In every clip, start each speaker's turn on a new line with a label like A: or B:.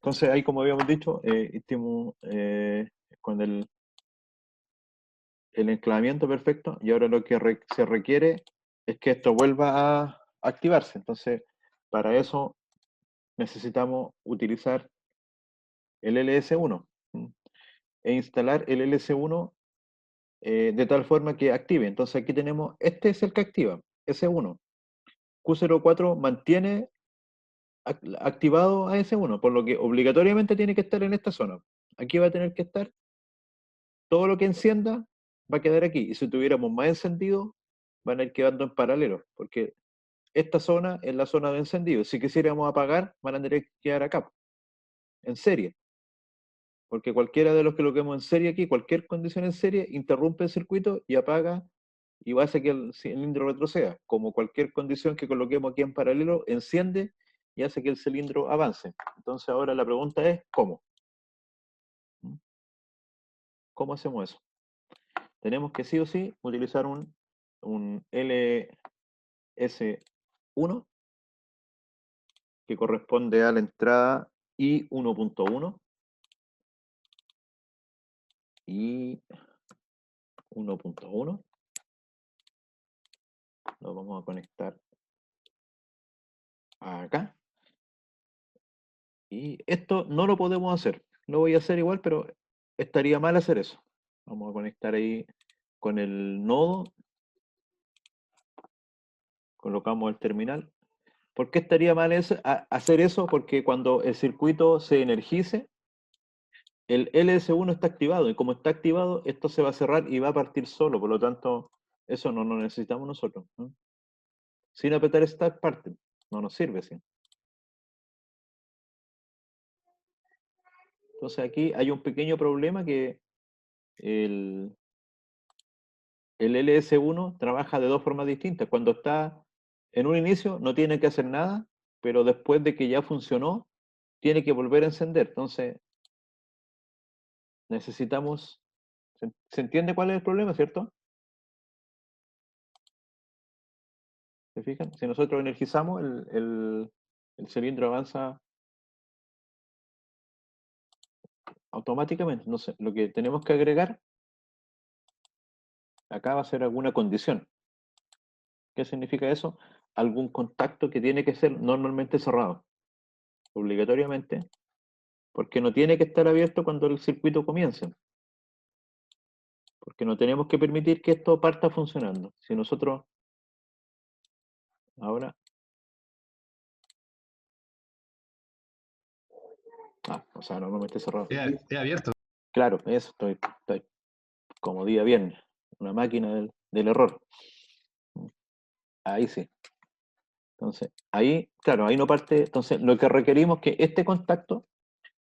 A: Entonces ahí, como habíamos dicho, con el enclavamiento perfecto, y ahora lo que se requiere es que esto vuelva a activarse. Entonces, para eso necesitamos utilizar el LS1 e instalar el LS1 de tal forma que active. Entonces aquí tenemos, este es el que activa, S1. Q04 mantiene activado a S1, por lo que obligatoriamente tiene que estar en esta zona. Aquí va a tener que estar, todo lo que encienda va a quedar aquí, y si tuviéramos más encendido, van a ir quedando en paralelo, porque esta zona es la zona de encendido. Si quisiéramos apagar, van a tener que quedar acá, en serie, porque cualquiera de los que coloquemos en serie aquí, cualquier condición en serie, interrumpe el circuito y apaga y va a hacer que el cilindro retroceda, como cualquier condición que coloquemos aquí en paralelo, enciende y hace que el cilindro avance. Entonces ahora la pregunta es, ¿cómo? ¿Cómo hacemos eso? Tenemos que sí o sí utilizar un LS1 que corresponde a la entrada I1.1 y 1.1. Lo vamos a conectar acá. Y esto no lo podemos hacer. Lo voy a hacer igual, pero estaría mal hacer eso. Vamos a conectar ahí con el nodo. Colocamos el terminal. ¿Por qué estaría mal hacer eso? Porque cuando el circuito se energice, el LS1 está activado, y como está activado, esto se va a cerrar y va a partir solo. Por lo tanto, eso no lo necesitamos nosotros, ¿no? Sin apretar Start parte. No nos sirve, ¿sí? Entonces aquí hay un pequeño problema, que el LS1 trabaja de dos formas distintas. Cuando está en un inicio no tiene que hacer nada, pero después de que ya funcionó, tiene que volver a encender. Entonces necesitamos... ¿Se entiende cuál es el problema, cierto? ¿Se fijan? Si nosotros energizamos, el cilindro avanza automáticamente. Entonces, lo que tenemos que agregar acá va a ser alguna condición. ¿Qué significa eso? Algún contacto que tiene que ser normalmente cerrado, obligatoriamente, porque no tiene que estar abierto cuando el circuito comience, porque no tenemos que permitir que esto parta funcionando. Si nosotros ahora... o sea, normalmente cerrado.
B: He abierto.
A: Claro, eso, estoy como día viernes, una máquina del error. Ahí sí. Entonces, ahí, claro, ahí no parte. Entonces, lo que requerimos es que este contacto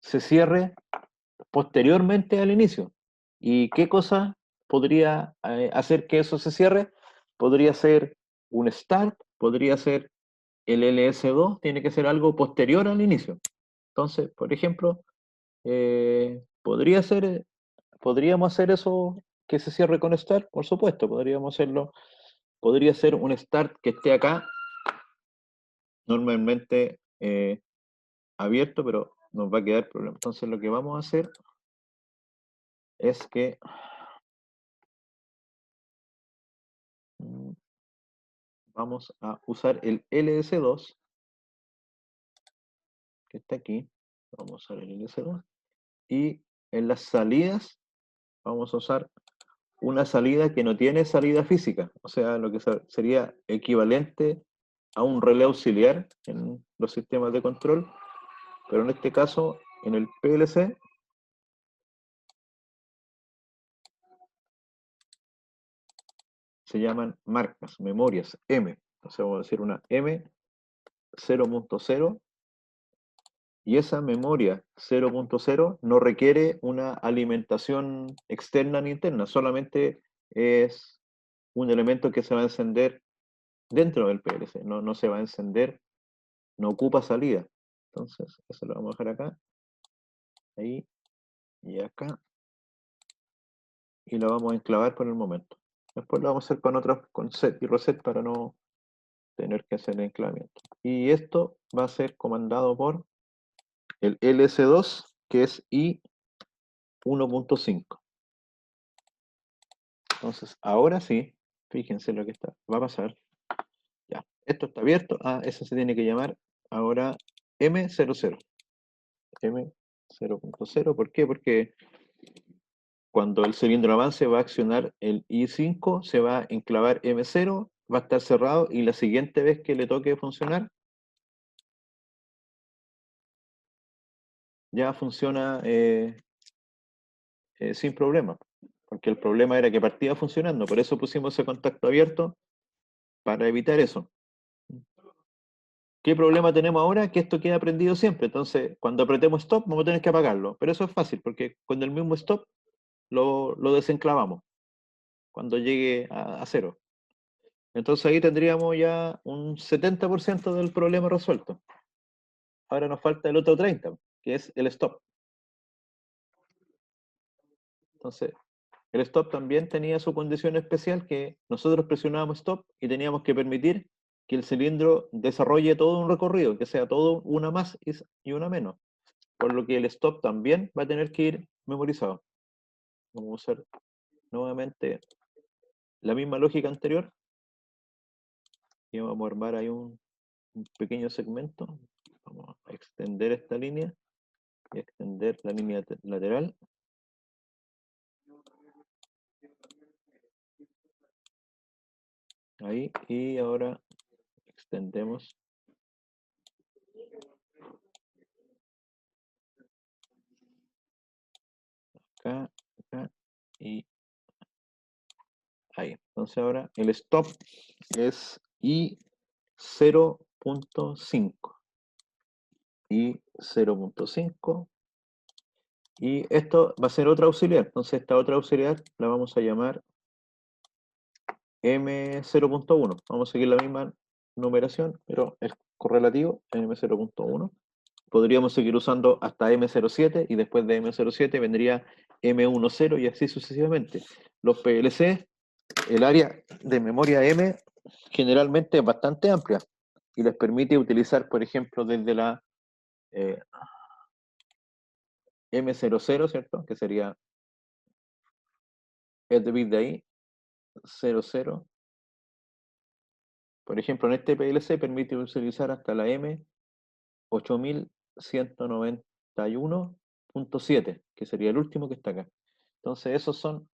A: se cierre posteriormente al inicio. ¿Y qué cosa podría hacer que eso se cierre? Podría ser un start, podría ser el LS2, tiene que ser algo posterior al inicio. Entonces, por ejemplo, podríamos hacer eso, que se cierre con start, por supuesto, podríamos hacerlo. Podría ser un start que esté acá, normalmente abierto, pero nos va a quedar problema. Entonces lo que vamos a hacer es que vamos a usar el LS2 que está aquí. Vamos a usar el LS2 y en las salidas vamos a usar una salida que no tiene salida física, o sea, lo que sería equivalente a un relé auxiliar en los sistemas de control, pero en este caso, en el PLC, se llaman marcas, memorias, M. Entonces vamos a decir una M 0.0, y esa memoria 0.0 no requiere una alimentación externa ni interna, solamente es un elemento que se va a encender dentro del PLC, no se va a encender, no ocupa salida. Entonces, eso lo vamos a dejar acá, ahí y acá, y lo vamos a enclavar por el momento. Después lo vamos a hacer con otros, con set y reset, para no tener que hacer el enclavamiento. Y esto va a ser comandado por el LS2, que es I 1.5. Entonces, ahora sí, fíjense lo que va a pasar. Ya, esto está abierto. Ah, eso se tiene que llamar ahora M00. M0.0, ¿por qué? Porque cuando el cilindro avance va a accionar el I5, se va a enclavar M0, va a estar cerrado y la siguiente vez que le toque funcionar, ya funciona sin problema. Porque el problema era que partía funcionando, por eso pusimos ese contacto abierto para evitar eso. ¿Qué problema tenemos ahora? Que esto queda prendido siempre. Entonces, cuando apretemos stop, vamos a tener que apagarlo. Pero eso es fácil, porque con el mismo stop lo desenclavamos cuando llegue a cero. Entonces ahí tendríamos ya un 70% del problema resuelto. Ahora nos falta el otro 30%, que es el stop. Entonces, el stop también tenía su condición especial, que nosotros presionábamos stop y teníamos que permitir que el cilindro desarrolle todo un recorrido, que sea todo una más y una menos. Por lo que el stop también va a tener que ir memorizado. Vamos a usar nuevamente la misma lógica anterior y vamos a armar ahí un pequeño segmento. Vamos a extender esta línea y extender la línea lateral. Ahí, y ahora extendemos acá, acá y ahí. Entonces ahora el stop es I 0.5. I 0.5. Y esto va a ser otra auxiliar. Entonces esta otra auxiliar la vamos a llamar M0.1. Vamos a seguir la misma numeración, pero es correlativo, M0.1. Podríamos seguir usando hasta M07 y después de M07 vendría M10 y así sucesivamente. Los PLC, el área de memoria M generalmente es bastante amplia y les permite utilizar, por ejemplo, desde la M00, ¿cierto? Que sería este bit de ahí, 00. Por ejemplo, en este PLC permite utilizar hasta la M8191.7, que sería el último que está acá. Entonces, esos son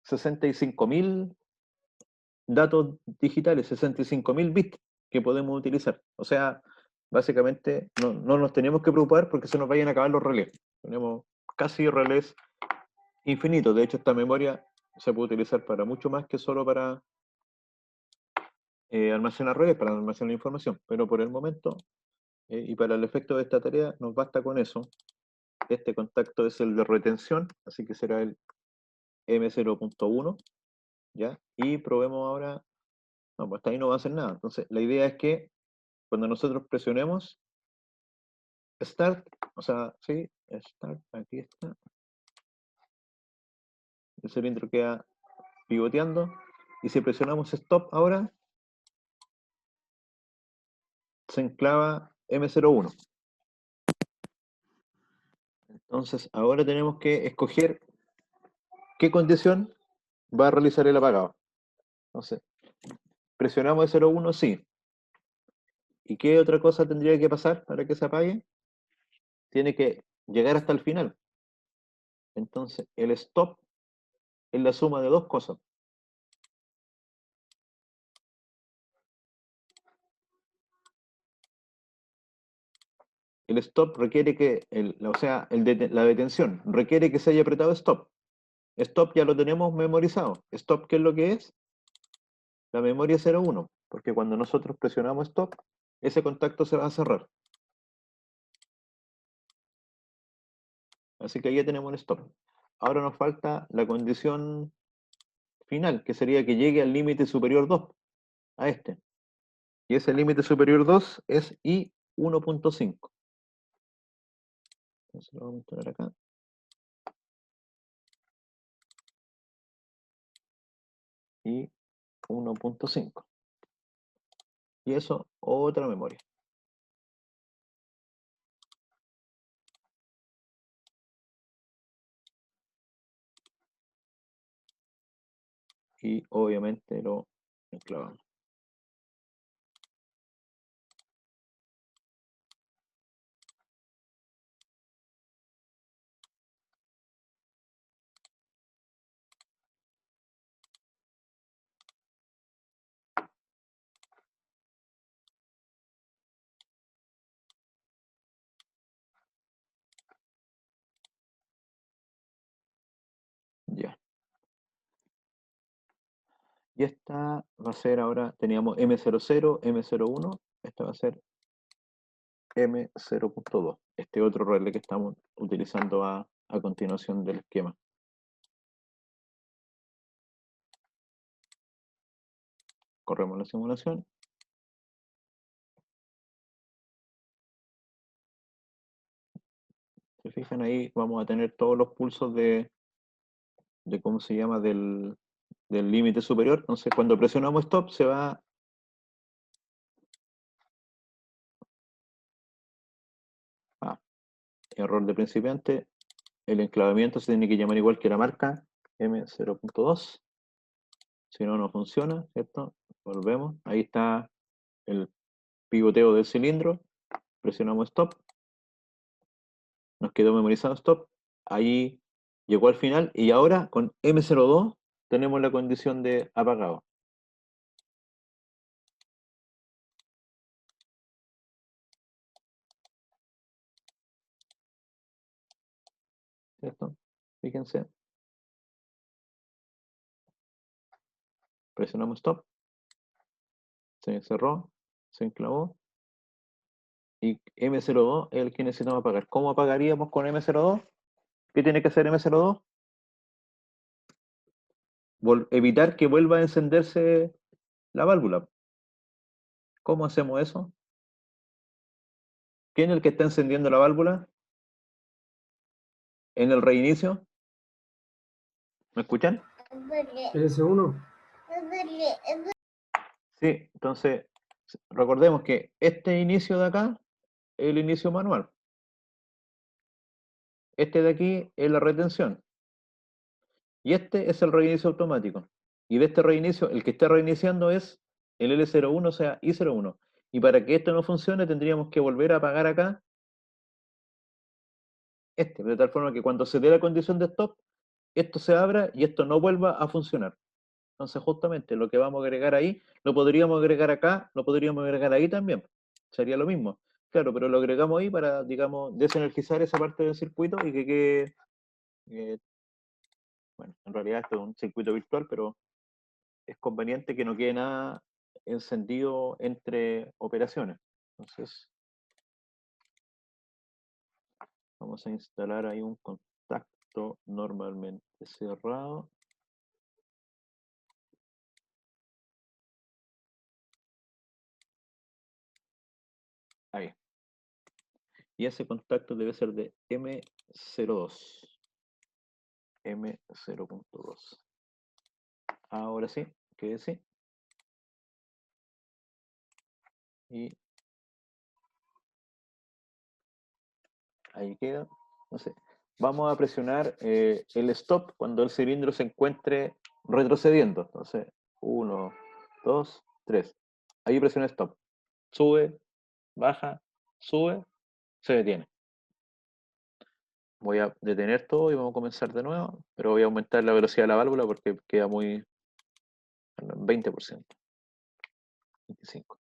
A: 65.000 datos digitales, 65.000 bits que podemos utilizar. O sea, básicamente no nos tenemos que preocupar porque se nos vayan a acabar los relés. Tenemos casi relés infinitos. De hecho, esta memoria se puede utilizar para mucho más que solo para almacenar relés, para almacenar información. Pero por el momento, y para el efecto de esta tarea, nos basta con eso. Este contacto es el de retención, así que será el M0.1, ¿ya? Y probemos ahora. No, pues hasta ahí no va a hacer nada. Entonces, la idea es que cuando nosotros presionemos Start, o sea, sí, Start, aquí está, el cilindro queda pivoteando, y si presionamos Stop ahora, se enclava M01. Entonces, ahora tenemos que escoger qué condición va a realizar el apagado. Entonces, presionamos E01, sí. ¿Y qué otra cosa tendría que pasar para que se apague? Tiene que llegar hasta el final. Entonces, el stop es la suma de dos cosas. El stop requiere que, o sea, la detención requiere que se haya apretado stop. Stop ya lo tenemos memorizado. Stop, ¿qué es lo que es? La memoria 01, porque cuando nosotros presionamos stop, ese contacto se va a cerrar. Así que ahí ya tenemos el stop. Ahora nos falta la condición final, que sería que llegue al límite superior 2, a este. Y ese límite superior 2 es I 1.5. Entonces lo vamos a poner acá. Y 1.5. Y eso, otra memoria. y obviamente lo enclavamos. Ya. Y esta va a ser ahora, teníamos M00, M01, esta va a ser M0.2, este otro relé que estamos utilizando a continuación del esquema. Corremos la simulación. Se fijan ahí, vamos a tener todos los pulsos de ¿cómo se llama? Del límite superior. Entonces, cuando presionamos stop, se va. Ah, error de principiante. El enclavamiento se tiene que llamar igual que la marca M0.2. Si no, no funciona, ¿cierto? Volvemos. Ahí está el pivoteo del cilindro. Presionamos stop. Nos quedó memorizado stop. Ahí llegó al final. Y ahora con M02 tenemos la condición de apagado. ¿Cierto? Fíjense. Presionamos stop. Se cerró. Se enclavó. Y M02 es el que necesitamos apagar. ¿Cómo apagaríamos con M02? ¿Qué tiene que hacer M02? Evitar que vuelva a encenderse la válvula. ¿Cómo hacemos eso? ¿Quién es el que está encendiendo la válvula? ¿En el reinicio? ¿Me escuchan?
B: LS1.
A: Sí, entonces recordemos que este inicio de acá es el inicio manual. Este de aquí es la retención. Y este es el reinicio automático. Y de este reinicio, el que está reiniciando es el L01, o sea, I01. Y para que esto no funcione, tendríamos que volver a apagar acá de tal forma que cuando se dé la condición de stop, esto se abra y esto no vuelva a funcionar. Entonces, justamente lo que vamos a agregar ahí, lo podríamos agregar acá, lo podríamos agregar ahí también. Sería lo mismo. Claro, pero lo agregamos ahí para, digamos, desenergizar esa parte del circuito y que quede, bueno, en realidad esto es un circuito virtual, pero es conveniente que no quede nada encendido entre operaciones. Entonces, vamos a instalar ahí un contacto normalmente cerrado. Ahí. Y ese contacto debe ser de M02. M0.2. Ahora sí, que sí. Y ahí queda. No sé. Vamos a presionar el stop cuando el cilindro se encuentre retrocediendo. Entonces, 1, 2, 3. Ahí presiona stop. Sube, baja, sube, se detiene. Voy a detener todo y vamos a comenzar de nuevo, pero voy a aumentar la velocidad de la válvula porque queda muy 20%, 25%.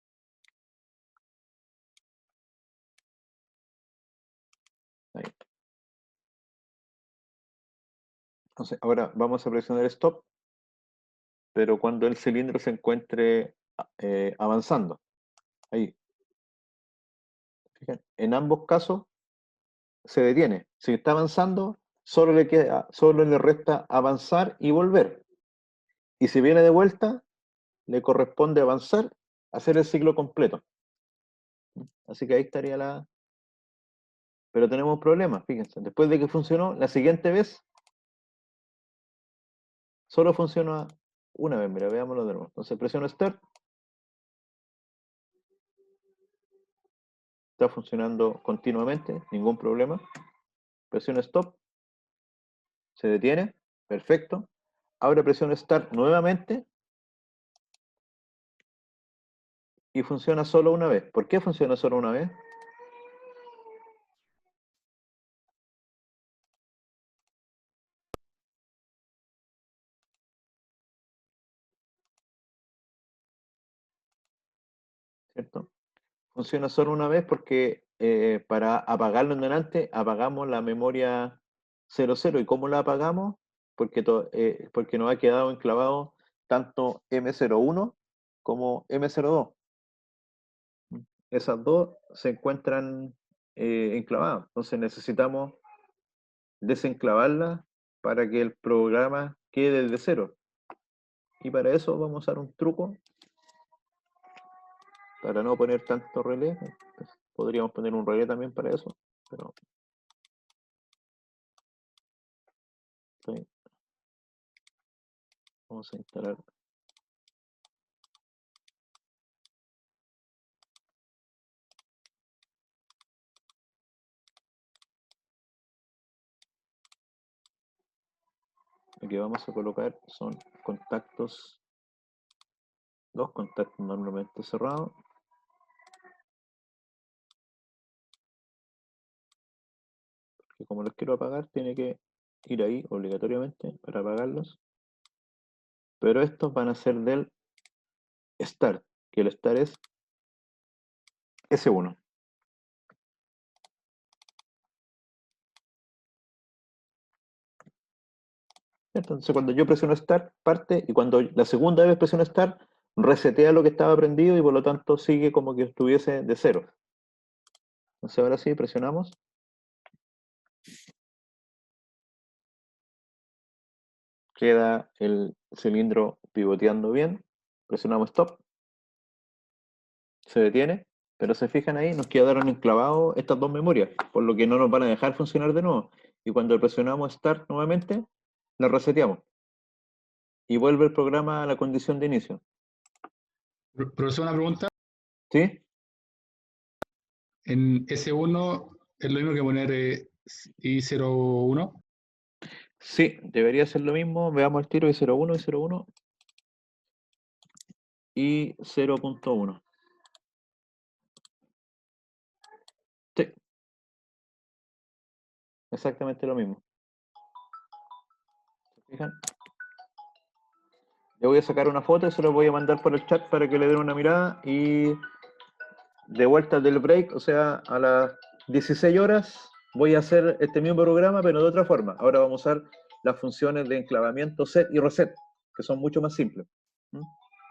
A: Ahí. Entonces, ahora vamos a presionar stop, pero cuando el cilindro se encuentre avanzando. Ahí. Fíjense, en ambos casos se detiene. Si está avanzando, solo le resta avanzar y volver. Y si viene de vuelta, le corresponde avanzar, hacer el ciclo completo. Así que ahí estaría la. Pero tenemos un problema, fíjense. Después de que funcionó, la siguiente vez solo funciona una vez. Mira, veámoslo de nuevo. Entonces presiono Start. Está funcionando continuamente, ningún problema. Presiono Stop. Se detiene. Perfecto. ahora presiono Start nuevamente y funciona solo una vez. ¿Por qué funciona solo una vez? ¿Cierto? Funciona solo una vez porque para apagarlo en delante apagamos la memoria 00. ¿Y cómo la apagamos? Porque nos ha quedado enclavado tanto M01 como M02. Esas dos se encuentran enclavadas. Entonces necesitamos desenclavarlas para que el programa quede desde cero. Y para eso vamos a usar un truco para no poner tanto relé. Pues, podríamos poner un relé también para eso, pero sí, vamos a instalar. Lo que vamos a colocar son contactos, dos contactos normalmente cerrados. Que como los quiero apagar, tiene que ir ahí obligatoriamente para apagarlos. Pero estos van a ser del start, que el start es S1. Entonces cuando yo presiono Start, parte, y cuando la segunda vez presiono Start, resetea lo que estaba prendido y por lo tanto sigue como que estuviese de cero. Entonces ahora sí, presionamos. Queda el cilindro pivoteando bien. Presionamos Stop. Se detiene. Pero se fijan ahí, nos quedaron enclavados estas dos memorias, por lo que no nos van a dejar funcionar de nuevo. Y cuando presionamos Start nuevamente, la reseteamos. Y vuelve el programa a la condición de inicio.
C: Profesor, una pregunta.
A: ¿Sí?
C: En S1 es lo mismo que poner I01.
A: Sí, debería ser lo mismo. Veamos el tiro I01, I01 y 0.1. Sí, exactamente lo mismo. ¿Se fijan? Le voy a sacar una foto y se lo voy a mandar por el chat para que le den una mirada. Y de vuelta del break, o sea, a las 16 horas, voy a hacer este mismo programa, pero de otra forma. Ahora vamos a usar las funciones de enclavamiento set y reset, que son mucho más simples.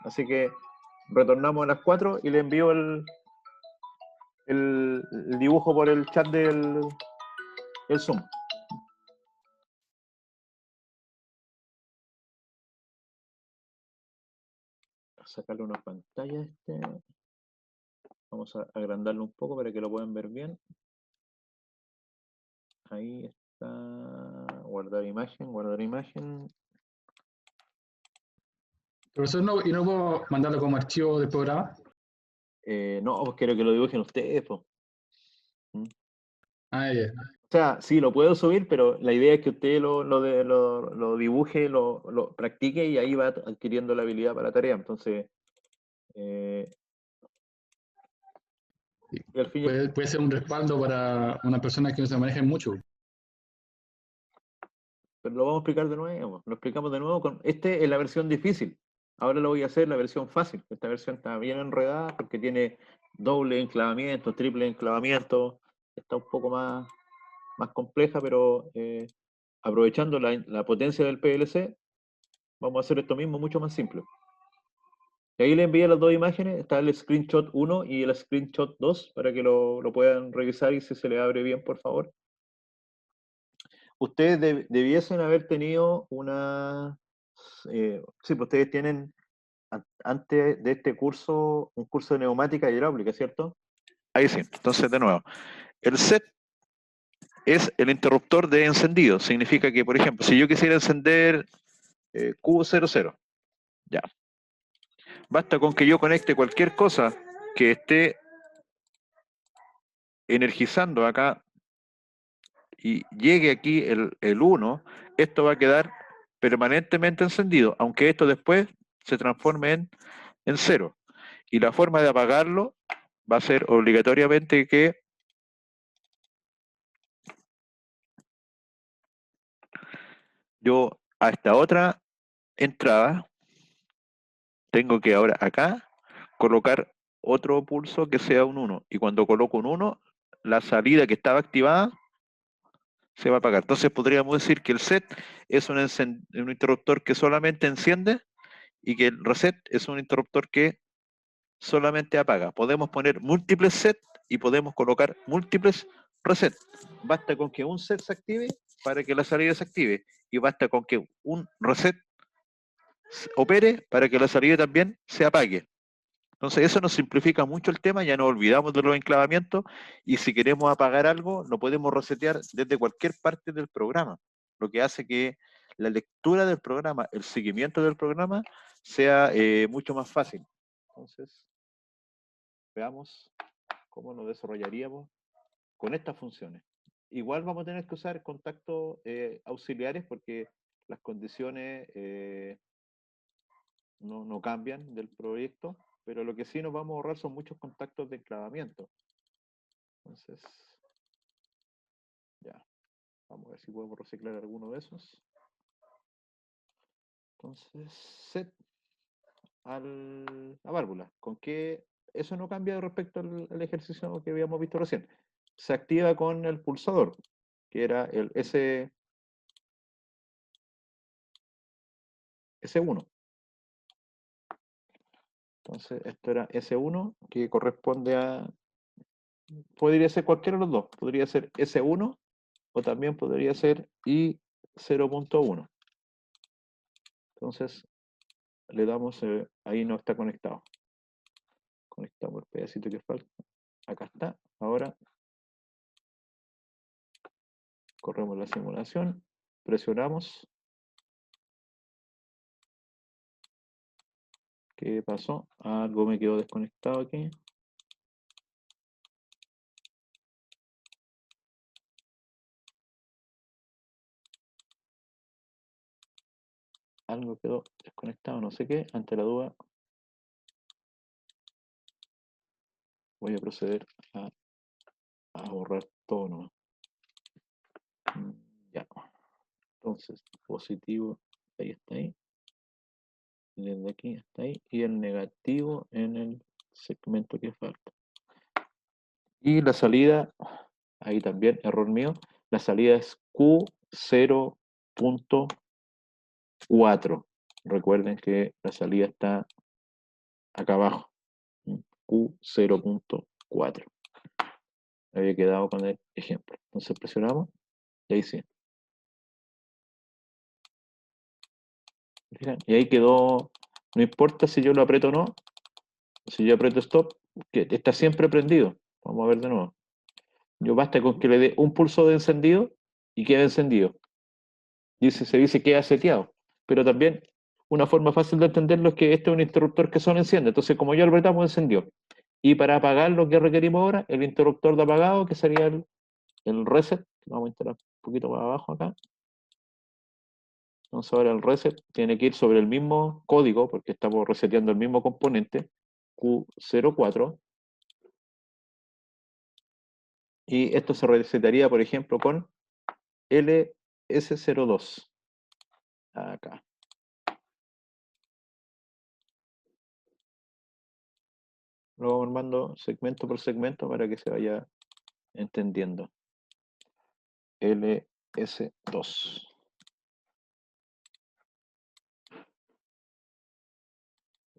A: Así que retornamos a las 4 y le envío el dibujo por el chat del Zoom. Sacarle una pantalla a este. Vamos a agrandarlo un poco para que lo puedan ver bien. Ahí está. Guardar imagen, guardar imagen.
C: Profesor, ¿y no puedo mandarlo como archivo de programa?
A: No, pues quiero que lo dibujen ustedes, pues.
C: Ah, ya.
A: O sea, sí, lo puedo subir, pero la idea es que usted lo dibuje, lo practique y ahí va adquiriendo la habilidad para la tarea. Entonces, y al fin
C: Puede ser un respaldo para una persona que no se maneje mucho.
A: pero lo vamos a explicar de nuevo. Lo explicamos de nuevo. Este es la versión difícil. Ahora lo voy a hacer la versión fácil. Esta versión está bien enredada porque tiene doble enclavamiento, triple enclavamiento. Está un poco más compleja, pero aprovechando la potencia del PLC, vamos a hacer esto mismo mucho más simple. Y ahí le envié las dos imágenes, está el screenshot 1 y el screenshot 2 para que lo puedan revisar y si se le abre bien, por favor. Ustedes debiesen haber tenido una... sí, pues ustedes tienen antes de este curso un curso de neumática y hidráulica, ¿cierto? Ahí sí, entonces de nuevo. El set es el interruptor de encendido. Significa que, por ejemplo, si yo quisiera encender Q00, ya. Basta con que yo conecte cualquier cosa que esté energizando acá y llegue aquí el 1, esto va a quedar permanentemente encendido, aunque esto después se transforme en 0. Y la forma de apagarlo va a ser obligatoriamente que yo a esta otra entrada tengo que ahora acá colocar otro pulso que sea un 1. Y cuando coloco un 1, la salida que estaba activada se va a apagar. Entonces podríamos decir que el set es un interruptor que solamente enciende y que el reset es un interruptor que solamente apaga. Podemos poner múltiples set y podemos colocar múltiples reset. Basta con que un set se active para que la salida se active y basta con que un reset opere para que la salida también se apague. Entonces eso nos simplifica mucho el tema, ya nos olvidamos de los enclavamientos y si queremos apagar algo lo podemos resetear desde cualquier parte del programa, lo que hace que la lectura del programa, el seguimiento del programa sea mucho más fácil. Entonces, veamos cómo lo desarrollaríamos con estas funciones. Igual vamos a tener que usar contactos auxiliares porque las condiciones no cambian del proyecto, pero lo que sí nos vamos a ahorrar son muchos contactos de enclavamiento. Entonces, ya, vamos a ver si podemos reciclar alguno de esos. Entonces, set la válvula. ¿Con qué? Eso no cambia respecto al ejercicio que habíamos visto recién. Se activa con el pulsador, que era el S1. Entonces, esto era S1, que corresponde a... Podría ser cualquiera de los dos. Podría ser S1 o también podría ser I0.1. Entonces, le damos, ahí no está conectado. Conectamos el pedacito que falta. Acá está. Ahora corremos la simulación, presionamos. ¿Qué pasó? Algo me quedó desconectado aquí. Algo quedó desconectado, no sé qué. Ante la duda, voy a proceder a borrar todo nomás. Ya. Entonces, positivo, ahí está ahí. Desde aquí hasta ahí. Y el negativo en el segmento que falta. Y la salida, ahí también, error mío. La salida es Q0.4. Recuerden que la salida está acá abajo. Q0.4. Había quedado con el ejemplo. Entonces presionamos y ahí sí. Y ahí quedó, no importa si yo lo aprieto o no, si yo aprieto stop, que está siempre prendido. Vamos a ver de nuevo. Yo basta con que le dé un pulso de encendido y quede encendido. Se dice que queda seteado. Pero también una forma fácil de entenderlo es que este es un interruptor que solo enciende. Entonces, como yo lo apretamos, encendió. Y para apagar lo que requerimos ahora, el interruptor de apagado, que sería el reset, vamos a instalar un poquito más abajo acá. Entonces ahora el reset tiene que ir sobre el mismo código, porque estamos reseteando el mismo componente, Q04. Y esto se resetaría, por ejemplo, con LS02. Acá. Lo vamos armando segmento por segmento para que se vaya entendiendo. LS2.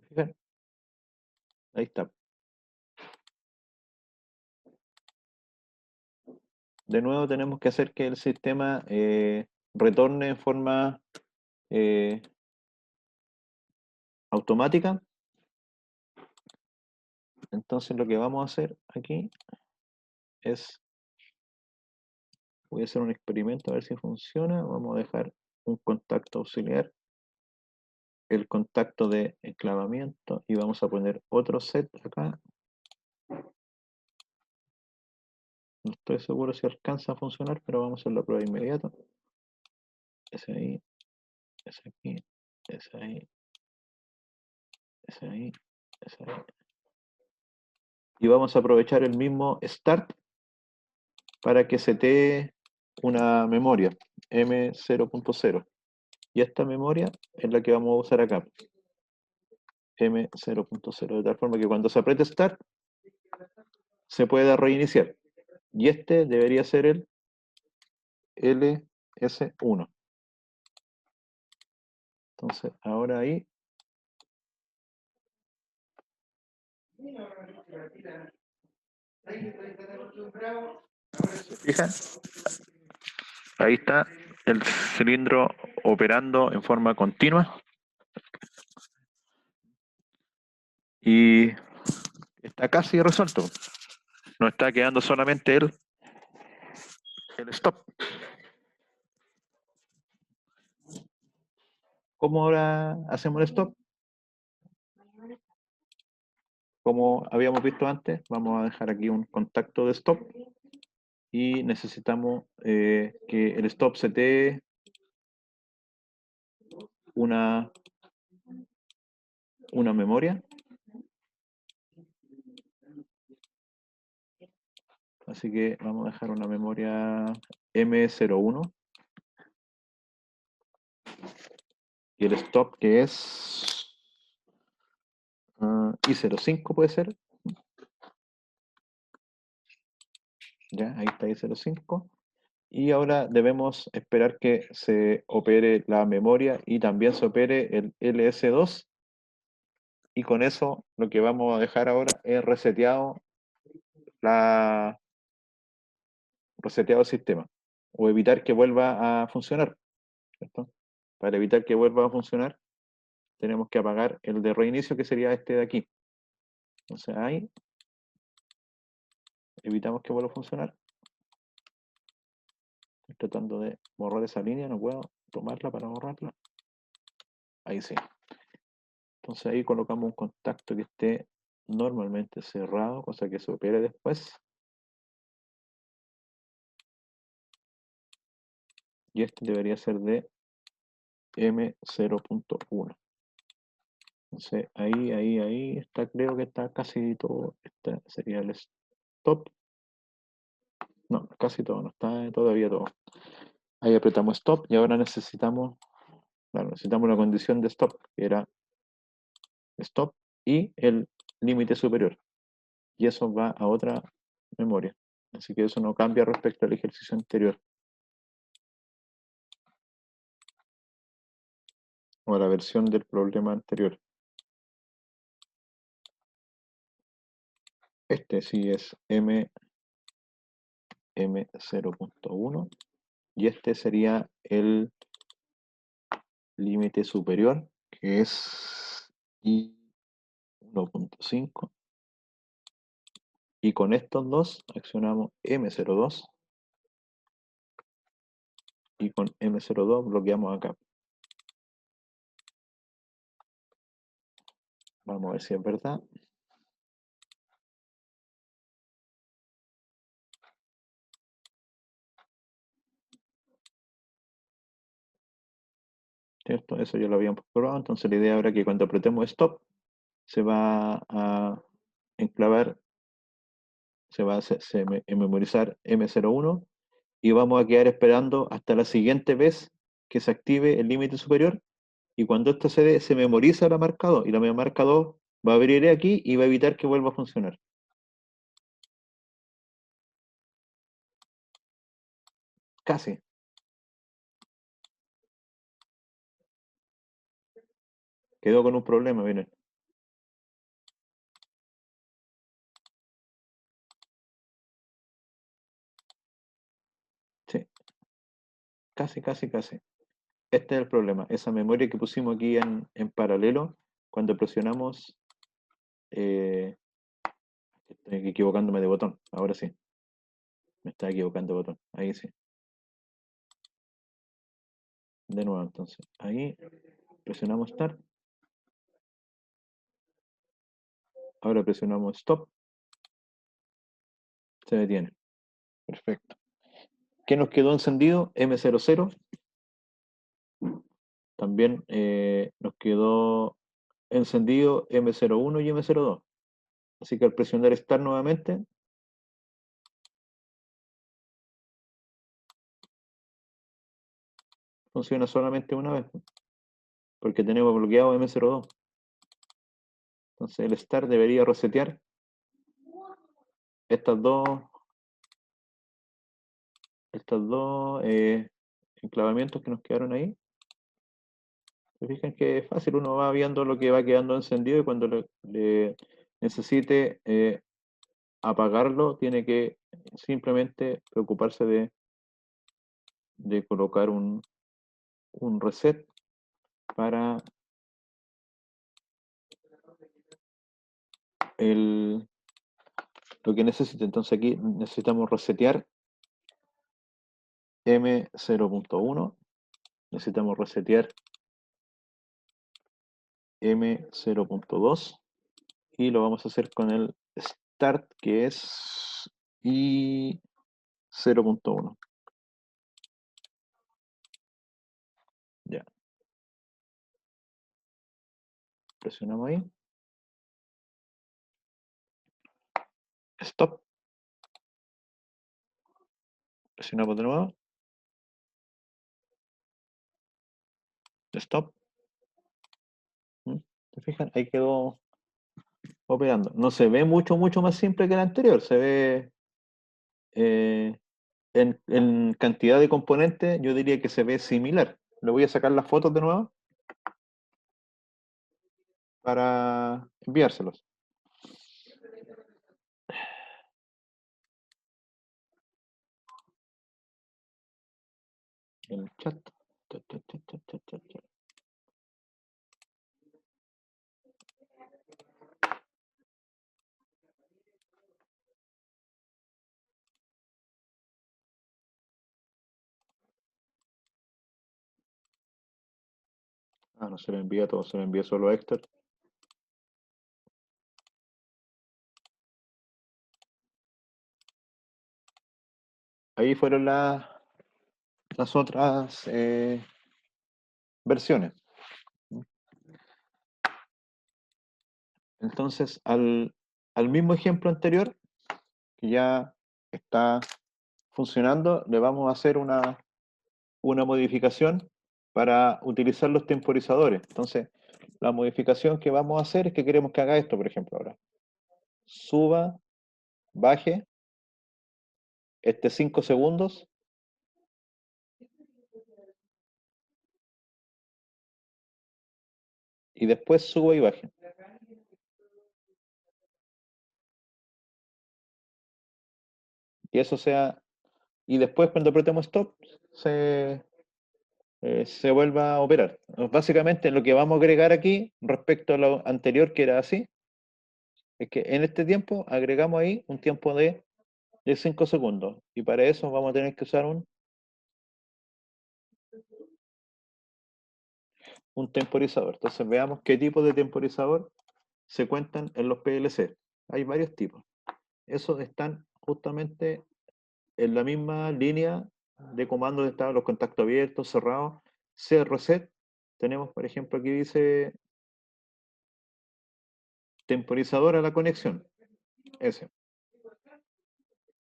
A: ¿Fijan? Ahí está. De nuevo tenemos que hacer que el sistema retorne en forma automática. Entonces lo que vamos a hacer aquí es, voy a hacer un experimento a ver si funciona. Vamos a dejar un contacto auxiliar, el contacto de enclavamiento y vamos a poner otro set acá. No estoy seguro si alcanza a funcionar, pero vamos a hacer la prueba inmediata. Ese ahí. es aquí, es ahí, es ahí, es ahí. Y vamos a aprovechar el mismo start para que setee una memoria M0.0. Y esta memoria es la que vamos a usar acá, M0.0, de tal forma que cuando se apriete Start, se pueda reiniciar. Y este debería ser el LS1. Entonces, ahora ahí, ¿se fijan? Ahí está el cilindro operando en forma continua. Y está casi resuelto. Nos está quedando solamente el stop. ¿Cómo ahora hacemos el stop? Como habíamos visto antes, vamos a dejar aquí un contacto de stop y necesitamos que el stop setee una memoria. Así que vamos a dejar una memoria M01 y el stop que es I05 puede ser. Ya, ahí está I05. Y ahora debemos esperar que se opere la memoria y también se opere el LS2. Y con eso lo que vamos a dejar ahora es reseteado el sistema. O evitar que vuelva a funcionar, ¿cierto? Para evitar que vuelva a funcionar, tenemos que apagar el de reinicio, que sería este de aquí. Entonces ahí evitamos que vuelva a funcionar. Estoy tratando de borrar esa línea, no puedo tomarla para borrarla. Ahí sí. Entonces ahí colocamos un contacto que esté normalmente cerrado, cosa que se opere después. Y este debería ser de M0.1. Entonces ahí está, creo que está casi todo. Este sería el stop. No, casi todo, no está todavía todo. Ahí apretamos stop y ahora necesitamos, claro, necesitamos la condición de stop, que era stop y el límite superior. Y eso va a otra memoria. Así que eso no cambia respecto al ejercicio anterior o a la versión del problema anterior. Este sí es M0.1 y este sería el límite superior, que es I1.5. Y con estos dos accionamos M02 y con M02 bloqueamos acá. Vamos a ver si es verdad. ¿Cierto? Eso ya lo habíamos probado. Entonces la idea ahora es que cuando apretemos stop se va a enclavar, se va a memorizar M01 y vamos a quedar esperando hasta la siguiente vez que se active el límite superior. Y cuando esto se dé, se memoriza la marca 2 y la marca 2 va a abrir aquí y va a evitar que vuelva a funcionar. Casi. Quedó con un problema, miren. Sí, casi, casi, casi. Este es el problema. Esa memoria que pusimos aquí en paralelo, cuando presionamos, estoy equivocándome de botón. Ahora sí, me está equivocando de botón. Ahí sí. De nuevo, entonces. Ahí presionamos Start. Ahora presionamos Stop. Se detiene. Perfecto. ¿Qué nos quedó encendido? M00. también nos quedó encendido M01 y M02. Así que al presionar Start nuevamente, funciona solamente una vez, porque tenemos bloqueado M02. Entonces el Start debería resetear estas dos enclavamientos que nos quedaron ahí. Se fijan que es fácil, uno va viendo lo que va quedando encendido y cuando le necesite apagarlo, tiene que simplemente preocuparse de colocar un reset para lo que necesite. Entonces aquí necesitamos resetear M0.1, necesitamos resetear M0.2 y lo vamos a hacer con el start que es I0.1. Ya. Presionamos ahí. Stop. Presionamos de nuevo. Stop. ¿Se fijan? Ahí quedó operando. No se ve mucho más simple que el anterior. Se ve en cantidad de componentes, yo diría que se ve similar. Le voy a sacar las fotos de nuevo para enviárselos. En el chat. Ah, no se lo envía todo, se lo envía solo a Héctor. Ahí fueron las otras versiones. Entonces, al mismo ejemplo anterior, que ya está funcionando, le vamos a hacer una modificación para utilizar los temporizadores. Entonces, la modificación que vamos a hacer es que queremos que haga esto, por ejemplo, ahora. Suba, baje, 5 segundos. Y después suba y baje. Y eso sea, y después cuando apretemos stop, se vuelva a operar. Básicamente lo que vamos a agregar aquí, respecto a lo anterior que era así, es que en este tiempo agregamos ahí un tiempo de 5 segundos. Y para eso vamos a tener que usar un temporizador. Entonces veamos qué tipo de temporizador se cuentan en los PLC. Hay varios tipos. Esos están justamente en la misma línea de comandos de estado, los contactos abiertos, cerrados, reset. Tenemos, por ejemplo, aquí dice temporizador a la conexión. Ese.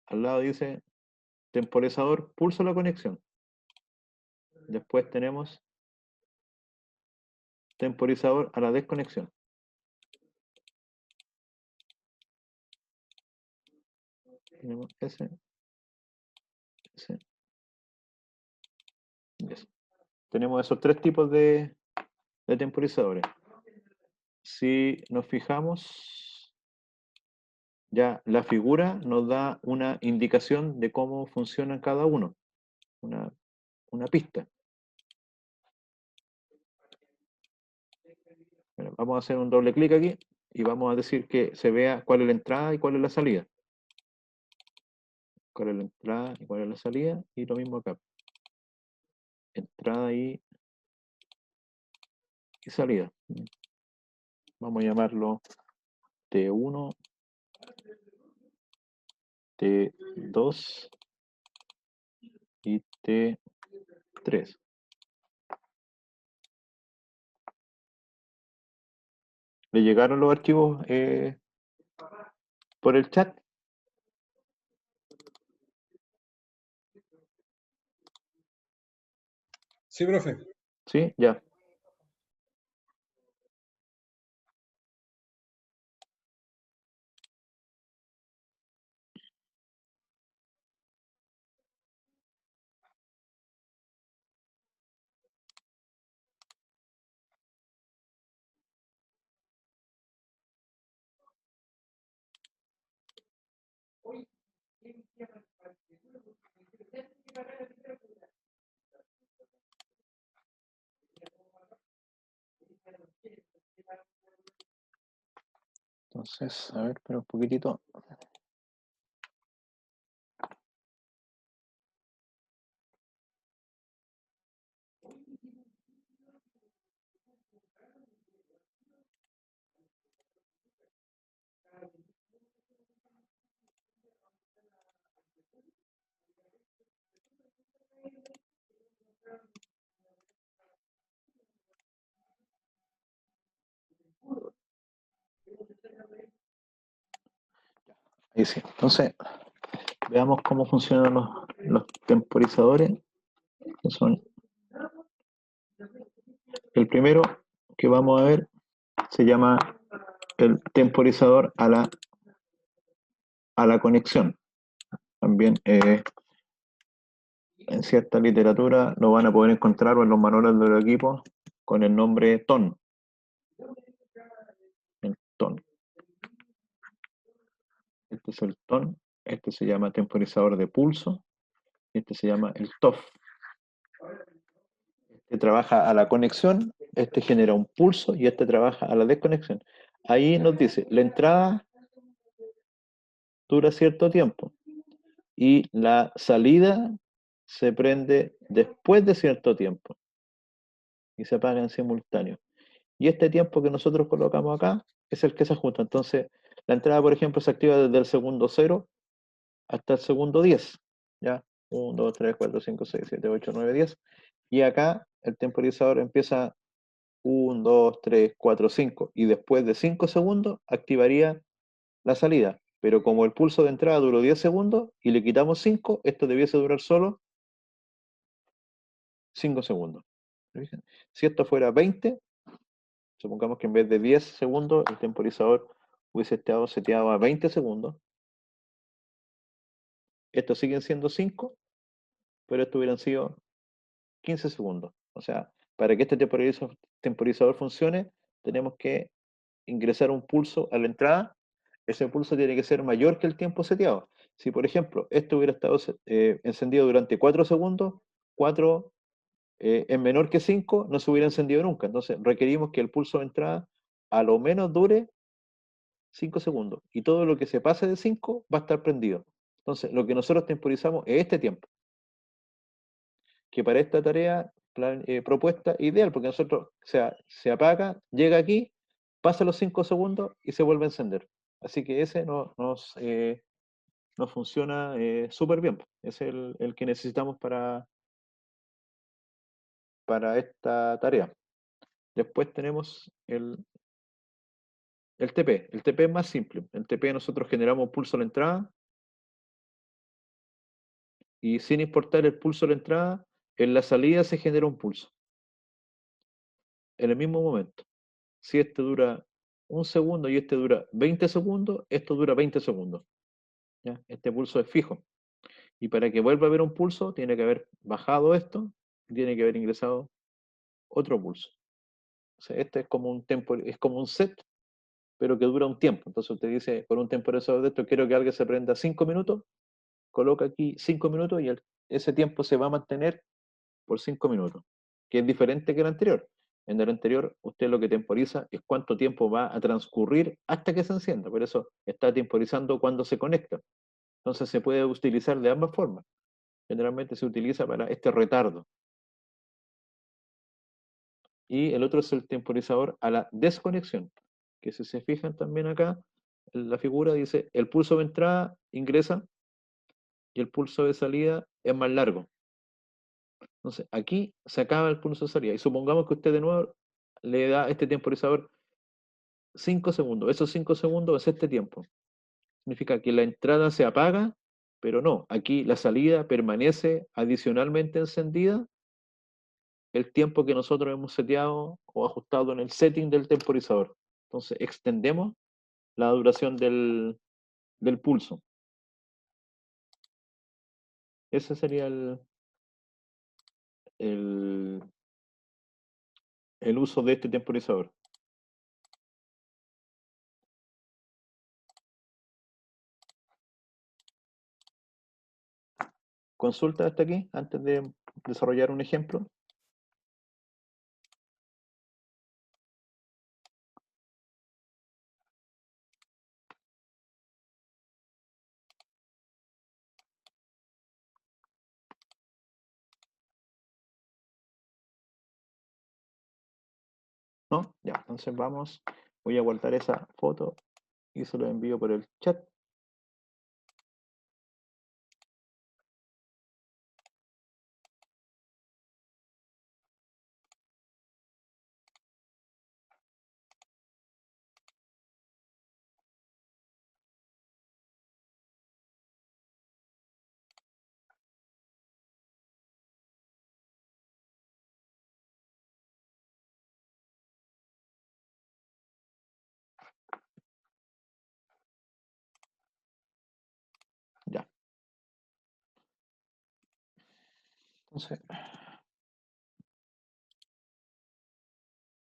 A: Al lado dice temporizador pulso a la conexión. Después tenemos temporizador a la desconexión. Tenemos ese. Tenemos esos tres tipos de temporizadores. Si nos fijamos, ya la figura nos da una indicación de cómo funcionan cada uno, una pista. Bueno, vamos a hacer un doble clic aquí y vamos a decir que se vea cuál es la entrada y cuál es la salida. Cuál es la entrada y cuál es la salida, y lo mismo acá. Entrada y salida. Vamos a llamarlo T1, T2 y T3. ¿Le llegaron los archivos por el chat?
B: Sí, profe.
A: Sí, ya. Entonces, a ver, espera un poquitito. Ahí sí. Entonces, veamos cómo funcionan los temporizadores, que son el primero que vamos a ver se llama el temporizador a la conexión. También en cierta literatura lo van a poder encontrar o en los manuales de los equipos con el nombre TON. El TON. Este es el TON. Este se llama temporizador de pulso. Este se llama el TOF. Este trabaja a la conexión, este genera un pulso y este trabaja a la desconexión. Ahí nos dice, la entrada dura cierto tiempo y la salida se prende después de cierto tiempo y se apaga en simultáneo. Y este tiempo que nosotros colocamos acá es el que se ajusta. Entonces, la entrada, por ejemplo, se activa desde el segundo 0 hasta el segundo 10. ¿Ya? 1, 2, 3, 4, 5, 6, 7, 8, 9, 10. Y acá el temporizador empieza 1, 2, 3, 4, 5. Y después de 5 segundos activaría la salida. Pero como el pulso de entrada duró 10 segundos y le quitamos 5, esto debiese durar solo 5 segundos. Si esto fuera 20, supongamos que en vez de 10 segundos, el temporizador hubiese estado seteado a 20 segundos. Estos siguen siendo 5, pero estos hubieran sido 15 segundos. O sea, para que este temporizador funcione, tenemos que ingresar un pulso a la entrada. Ese pulso tiene que ser mayor que el tiempo seteado. Si, por ejemplo, esto hubiera estado encendido durante 4 segundos, 4 es menor que 5, no se hubiera encendido nunca. Entonces, requerimos que el pulso de entrada a lo menos dure 5 segundos. Y todo lo que se pase de 5 va a estar prendido. Entonces, lo que nosotros temporizamos es este tiempo, que para esta tarea propuesta ideal, porque nosotros se apaga, llega aquí, pasa los 5 segundos y se vuelve a encender. Así que ese nos funciona súper bien. Es el que necesitamos para esta tarea. Después tenemos el TP. El TP es más simple. El TP nosotros generamos un pulso a la entrada y sin importar el pulso a la entrada, en la salida se genera un pulso. En el mismo momento. Si este dura un segundo y este dura 20 segundos, esto dura 20 segundos. ¿Ya? Este pulso es fijo. Y para que vuelva a haber un pulso, tiene que haber bajado esto y tiene que haber ingresado otro pulso. O sea, este es como es como un set, pero que dura un tiempo. Entonces usted dice, por un temporizador de esto, quiero que alguien se prenda 5 minutos, coloca aquí 5 minutos y ese tiempo se va a mantener por 5 minutos, que es diferente que el anterior. En el anterior, usted lo que temporiza es cuánto tiempo va a transcurrir hasta que se encienda. Por eso está temporizando cuando se conecta. Entonces se puede utilizar de ambas formas. Generalmente se utiliza para este retardo. Y el otro es el temporizador a la desconexión, que si se fijan también acá, en la figura dice, el pulso de entrada ingresa y el pulso de salida es más largo. Entonces, aquí se acaba el pulso de salida. Y supongamos que usted de nuevo le da este temporizador 5 segundos. Esos 5 segundos es este tiempo. Significa que la entrada se apaga, pero no. Aquí la salida permanece adicionalmente encendida el tiempo que nosotros hemos seteado o ajustado en el setting del temporizador. Entonces extendemos la duración del pulso. Ese sería el uso de este temporizador. Consulta hasta aquí antes de desarrollar un ejemplo. ¿No? Ya, entonces vamos. Voy a guardar esa foto y se lo envío por el chat. Ya. Entonces,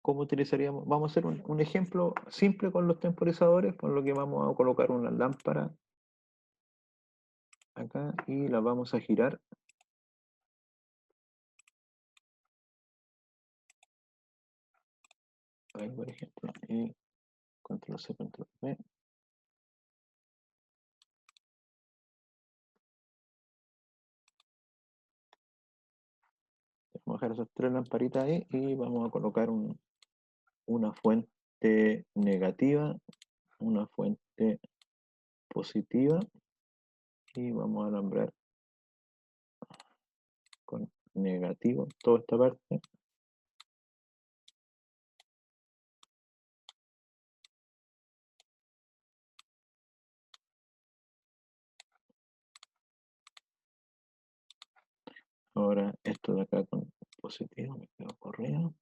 A: ¿cómo utilizaríamos? Vamos a hacer un ejemplo simple con los temporizadores, con lo que vamos a colocar una lámpara acá y la vamos a girar. Ahí, por ejemplo, y control C, control V. Vamos a dejar esas 3 lamparitas ahí y vamos a colocar una fuente negativa, una fuente positiva y vamos a alambrar con negativo toda esta parte. Ahora esto de acá con positivo me quedo corrido.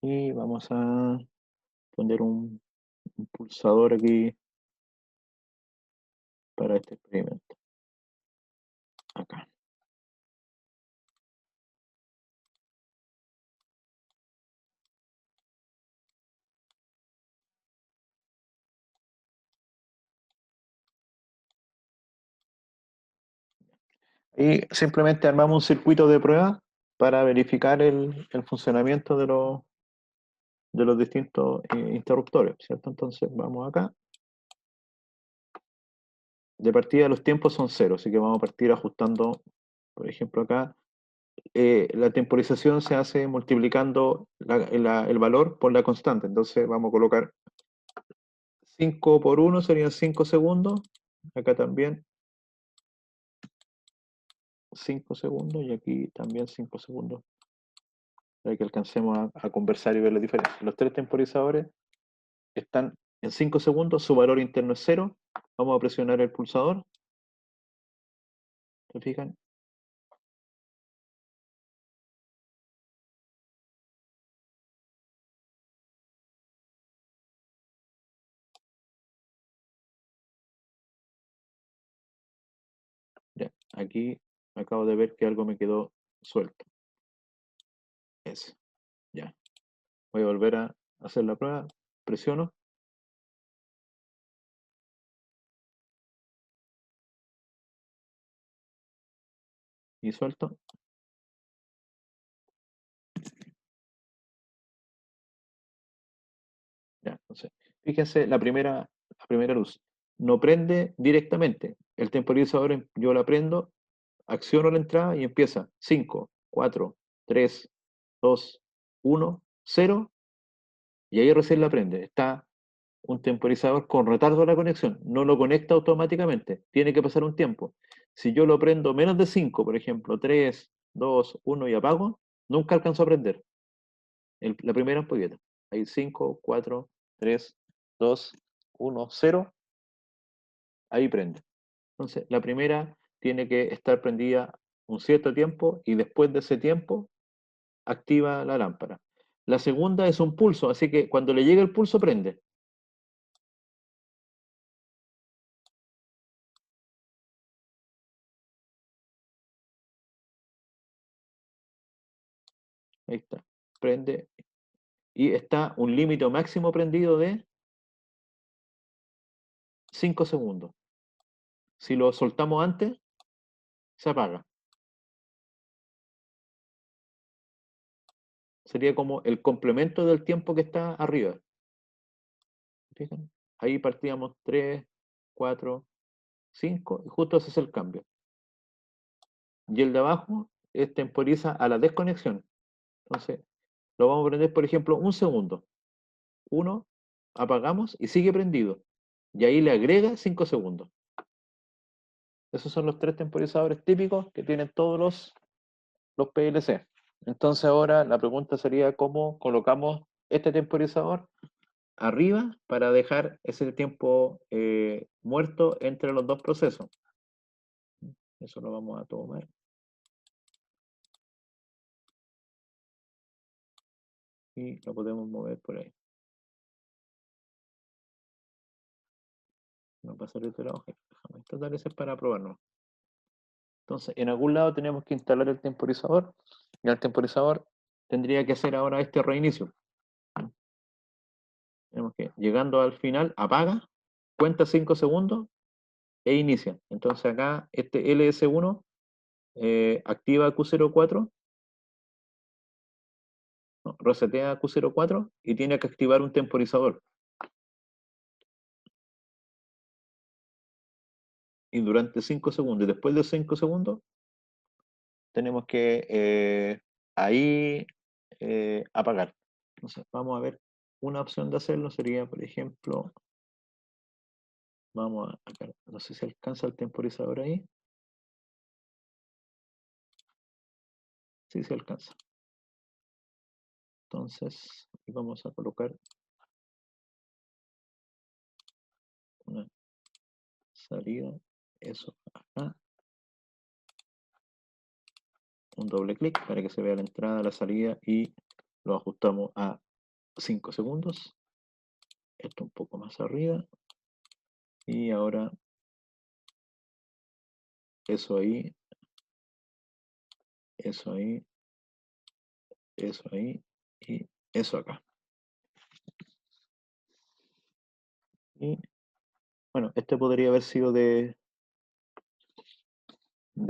A: Y vamos a poner un pulsador aquí para este experimento. Acá. Y simplemente armamos un circuito de prueba para verificar el funcionamiento de los distintos interruptores, ¿cierto? Entonces vamos acá. De partida los tiempos son 0, así que vamos a partir ajustando, por ejemplo acá, la temporización se hace multiplicando el valor por la constante. Entonces vamos a colocar 5 por 1 serían 5 segundos. Acá también 5 segundos y aquí también 5 segundos. Para que alcancemos a conversar y ver la diferencia. Los 3 temporizadores están en 5 segundos, su valor interno es 0. Vamos a presionar el pulsador. ¿Se fijan? Ya, aquí acabo de ver que algo me quedó suelto. Eso, ya. Voy a volver a hacer la prueba. Presiono. Y suelto. Ya, entonces, fíjense la primera luz. No prende directamente. El temporizador yo la prendo, acciono la entrada y empieza 5, 4, 3, 2, 1, 0. Y ahí recién la prende. Está un temporizador con retardo a la conexión. No lo conecta automáticamente. Tiene que pasar un tiempo. Si yo lo prendo menos de 5, por ejemplo, 3, 2, 1 y apago, nunca alcanzó a prender la primera ampolleta. Ahí 5, 4, 3, 2, 1, 0, ahí prende. Entonces, la primera tiene que estar prendida un cierto tiempo y después de ese tiempo activa la lámpara. La segunda es un pulso, así que cuando le llegue el pulso prende. Ahí está, prende. Y está un límite máximo prendido de 5 segundos. Si lo soltamos antes, se apaga. Sería como el complemento del tiempo que está arriba. ¿Fijan? Ahí partíamos 3, 4, 5 y justo ese es el cambio. Y el de abajo temporiza a la desconexión. Entonces, lo vamos a prender, por ejemplo, un segundo. 1, apagamos y sigue prendido. Y ahí le agrega 5 segundos. Esos son los 3 temporizadores típicos que tienen todos los PLC. Entonces ahora la pregunta sería cómo colocamos este temporizador arriba para dejar ese tiempo muerto entre los dos procesos. Eso lo vamos a tomar. Y lo podemos mover por ahí. No pasa de este lado. Déjame tratar ese para probarlo. Entonces, en algún lado tenemos que instalar el temporizador. Y el temporizador tendría que hacer ahora este reinicio. Tenemos que, llegando al final, apaga, cuenta 5 segundos e inicia. Entonces acá este LS1 activa Q04, no, resetea Q04 y tiene que activar un temporizador. Y durante 5 segundos, y después de 5 segundos, tenemos que ahí apagar. Entonces, vamos a ver, una opción de hacerlo sería, por ejemplo, vamos a, no sé si alcanza el temporizador ahí. Sí, se alcanza. Entonces, vamos a colocar una salida, eso acá, un doble clic para que se vea la entrada, la salida y lo ajustamos a 5 segundos. Esto un poco más arriba y ahora eso ahí, eso ahí, eso ahí y eso acá. Y bueno, este podría haber sido de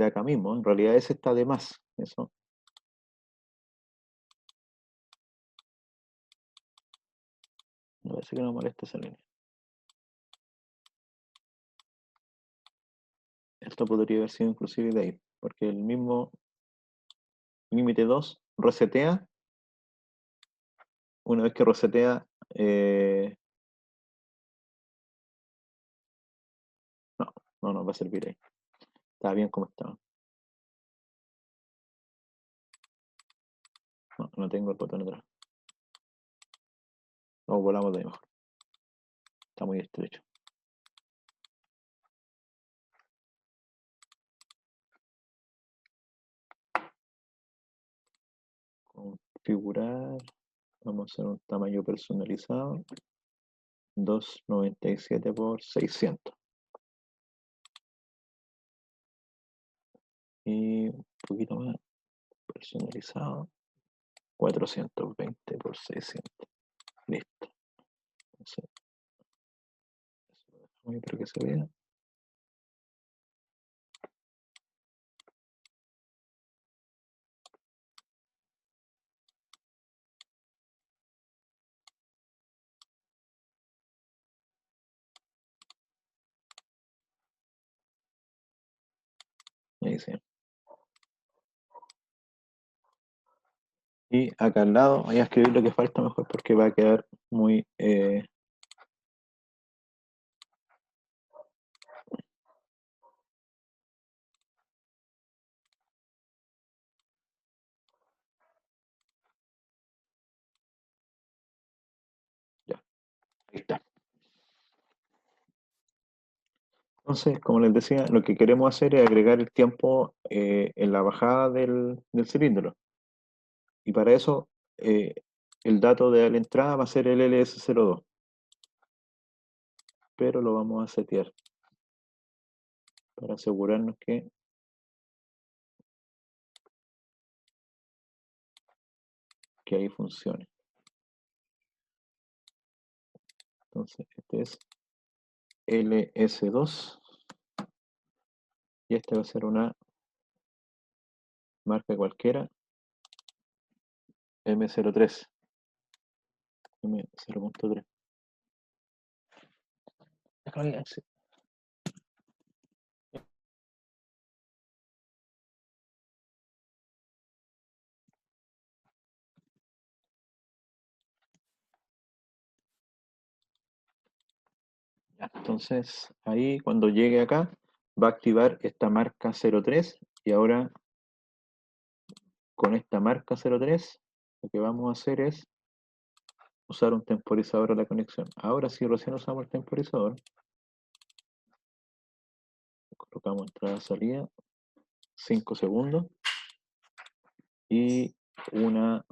A: acá mismo, en realidad ese está de más, eso. Me parece que no molesta esa línea. Esto podría haber sido inclusive de ahí, porque el mismo límite 2 resetea. Una vez que resetea, no va a servir ahí. Está bien como estaba. No tengo el botón atrás. Nos volamos de ahí mejor. Está muy estrecho. Configurar. Vamos a hacer un tamaño personalizado. 297 por 600. Y un poquito más personalizado. 420 por 600. Listo. Entonces, eso lo dejamos ahí para que se vea. Ahí sí. Y acá al lado voy a escribir lo que falta mejor porque va a quedar muy Ahí está. Entonces, como les decía, lo que queremos hacer es agregar el tiempo en la bajada del cilindro. Y para eso, el dato de la entrada va a ser el LS02. Pero lo vamos a setear para asegurarnos que ahí funcione. Entonces, este es LS2 y este va a ser una marca cualquiera, M03, M0.3. Entonces, ahí cuando llegue acá, va a activar esta marca 03 y ahora con esta marca 03, lo que vamos a hacer es usar un temporizador a la conexión. Ahora sí, recién usamos el temporizador. Colocamos entrada, salida, 5 segundos y una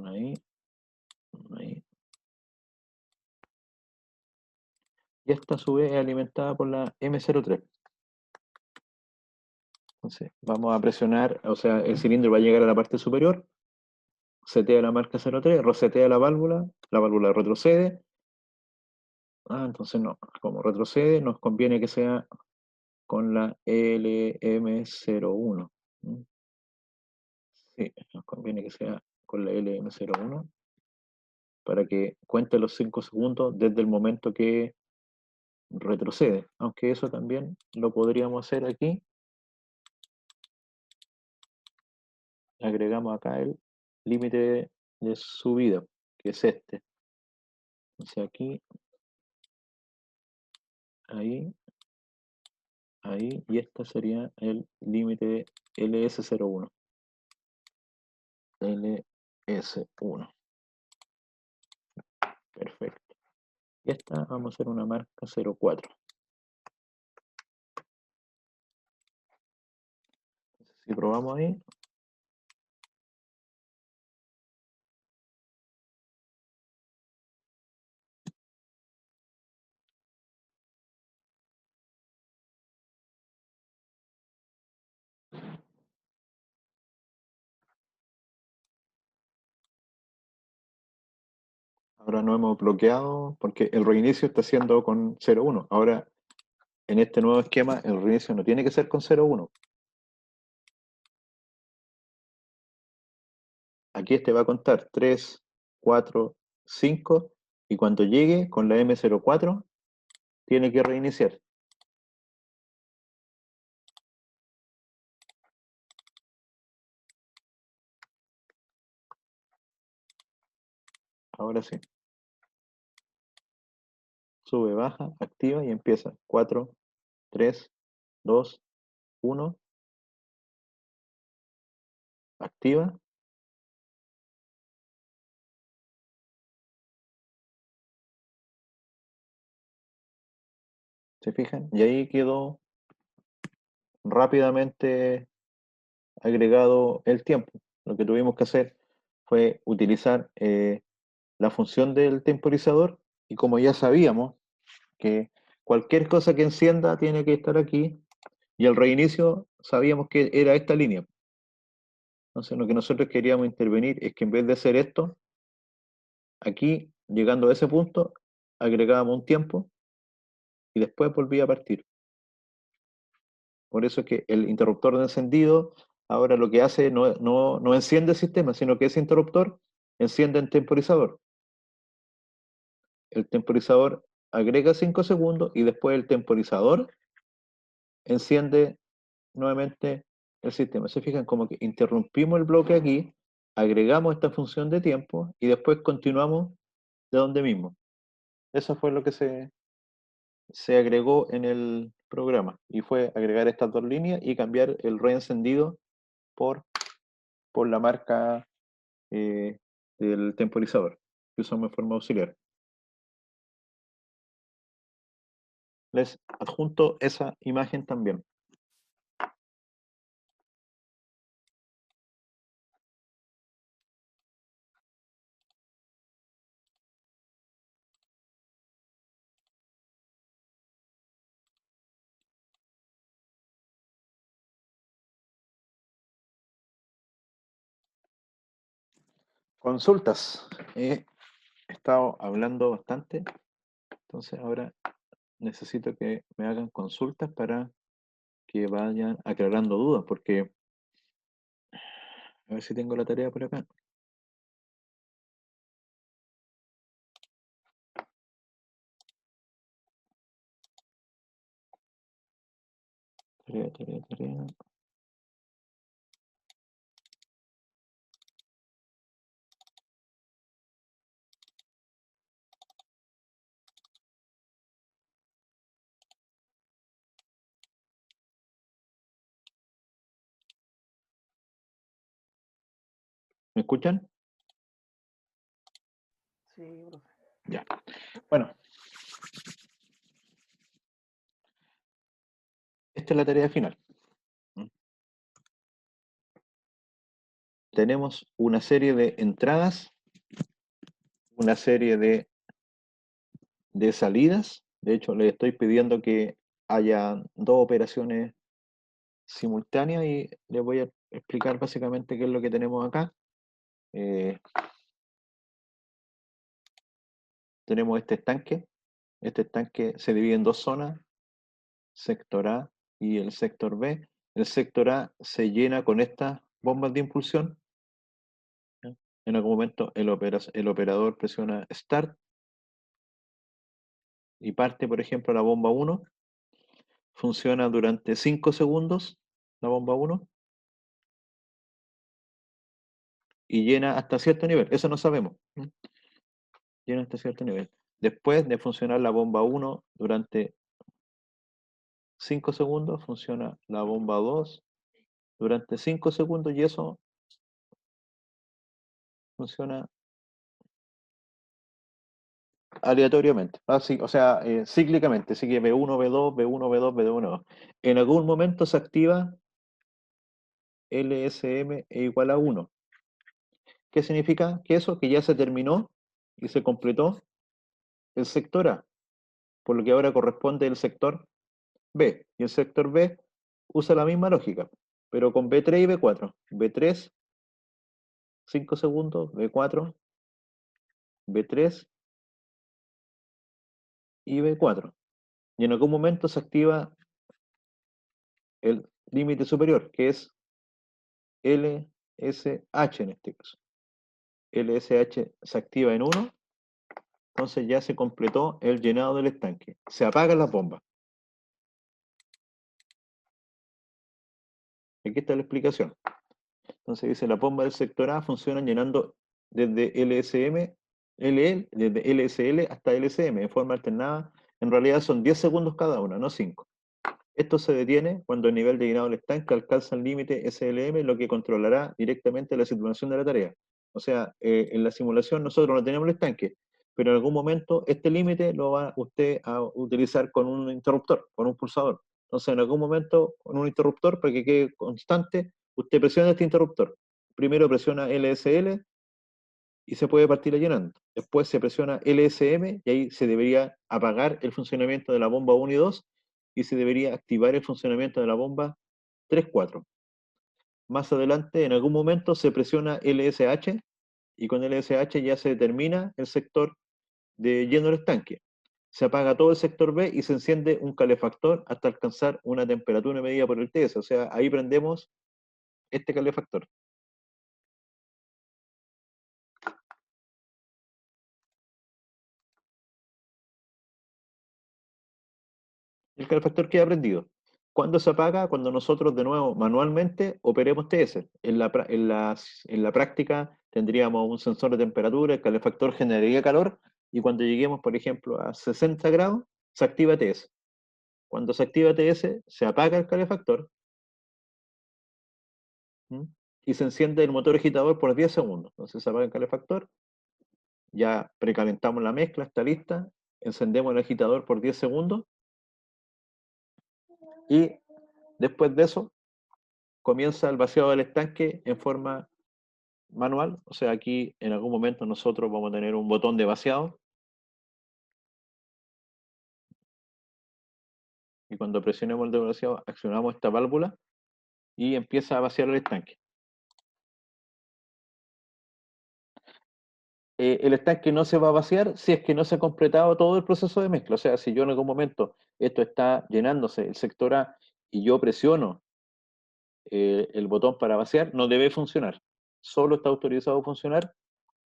A: ahí, una ahí. Y esta a su vez es alimentada por la M03. Entonces vamos a presionar, o sea, el cilindro va a llegar a la parte superior, setea la marca 03, resetea la válvula retrocede. Entonces no, como retrocede, nos conviene que sea con la LM01. Sí, nos conviene que sea con la LM01 para que cuente los 5 segundos desde el momento que retrocede. Aunque eso también lo podríamos hacer aquí. Agregamos acá el límite de subida, que es este. Entonces aquí, ahí, ahí, y este sería el límite LS01. LS1. Perfecto. Y esta vamos a hacer una marca 04. Si probamos ahí, ahora no hemos bloqueado porque el reinicio está haciendo con 0,1. Ahora, en este nuevo esquema, el reinicio no tiene que ser con 0,1. Aquí este va a contar 3, 4, 5 y cuando llegue con la M04 tiene que reiniciar. Ahora sí. Sube, baja, activa y empieza. 4, 3, 2, 1. Activa. ¿Se fijan? Y ahí quedó rápidamente agregado el tiempo. Lo que tuvimos que hacer fue utilizar la función del temporizador y como ya sabíamos que cualquier cosa que encienda tiene que estar aquí y el reinicio sabíamos que era esta línea. Entonces lo que nosotros queríamos intervenir es que en vez de hacer esto, aquí, llegando a ese punto, agregábamos un tiempo y después volvía a partir. Por eso es que el interruptor de encendido ahora lo que hace no enciende el sistema, sino que ese interruptor enciende el temporizador. El temporizador agrega 5 segundos y después el temporizador enciende nuevamente el sistema. Se fijan como que interrumpimos el bloque aquí, agregamos esta función de tiempo y después continuamos de donde mismo. Eso fue lo que se agregó en el programa. Y fue agregar estas dos líneas y cambiar el reencendido por la marca del temporizador que usamos de forma auxiliar. Les adjunto esa imagen también. Consultas. He estado hablando bastante, entonces ahora necesito que me hagan consultas para que vayan aclarando dudas, porque a ver si tengo la tarea por acá. Tarea. ¿Me escuchan?
B: Sí, profe.
A: Ya. Bueno. Esta es la tarea final. Tenemos una serie de entradas, una serie de salidas. De hecho, les estoy pidiendo que haya dos operaciones simultáneas y les voy a explicar básicamente qué es lo que tenemos acá. Tenemos este estanque. Este estanque se divide en dos zonas, sector A y el sector B. El sector A se llena con estas bombas de impulsión. En algún momento el operador presiona Start y parte, por ejemplo, la bomba 1. Funciona durante 5 segundos, la bomba 1, y llena hasta cierto nivel. Eso no sabemos. Llena hasta cierto nivel. Después de funcionar la bomba 1 durante 5 segundos, funciona la bomba 2 durante 5 segundos y eso funciona aleatoriamente, así, o sea, cíclicamente, sigue B1, B2, B1, B2, B1. En algún momento se activa LSM e igual a 1. ¿Qué significa? Que eso, que ya se terminó y se completó el sector A, por lo que ahora corresponde el sector B. Y el sector B usa la misma lógica, pero con B3 y B4. B3, 5 segundos, B4, B3 y B4. Y en algún momento se activa el límite superior, que es LSH en este caso. LSH se activa en 1, entonces ya se completó el llenado del estanque. Se apagan las bombas. Aquí está la explicación. Entonces dice, la bomba del sector A funciona llenando desde LSM, desde LSL hasta LSM de forma alternada. En realidad son 10 segundos cada una, no 5. Esto se detiene cuando el nivel de llenado del estanque alcanza el límite SLM, lo que controlará directamente la situación de la tarea. O sea, en la simulación nosotros no tenemos el estanque, pero en algún momento este límite lo va usted a utilizar con un interruptor, con un pulsador. Entonces, en algún momento, con un interruptor, para que quede constante, usted presiona este interruptor. Primero presiona LSL y se puede partir llenando. Después se presiona LSM y ahí se debería apagar el funcionamiento de la bomba 1 y 2 y se debería activar el funcionamiento de la bomba 3, 4. Más adelante, en algún momento, se presiona LSH y con LSH ya se determina el sector de lleno del estanque. Se apaga todo el sector B y se enciende un calefactor hasta alcanzar una temperatura medida por el TS. O sea, ahí prendemos este calefactor. El calefactor queda prendido. ¿Cuándo se apaga? Cuando nosotros de nuevo manualmente operemos TS. En la práctica tendríamos un sensor de temperatura, el calefactor generaría calor y cuando lleguemos, por ejemplo, a 60 grados, se activa TS. Cuando se activa TS, se apaga el calefactor y se enciende el motor agitador por 10 segundos. Entonces se apaga el calefactor, ya precalentamos la mezcla, está lista, encendemos el agitador por 10 segundos y después de eso comienza el vaciado del estanque en forma manual. O sea, aquí en algún momento nosotros vamos a tener un botón de vaciado y cuando presionemos el de vaciado accionamos esta válvula y empieza a vaciar el estanque. El estanque no se va a vaciar si es que no se ha completado todo el proceso de mezcla. O sea, si yo en algún momento esto está llenándose, el sector A, y yo presiono el botón para vaciar, no debe funcionar. Solo está autorizado a funcionar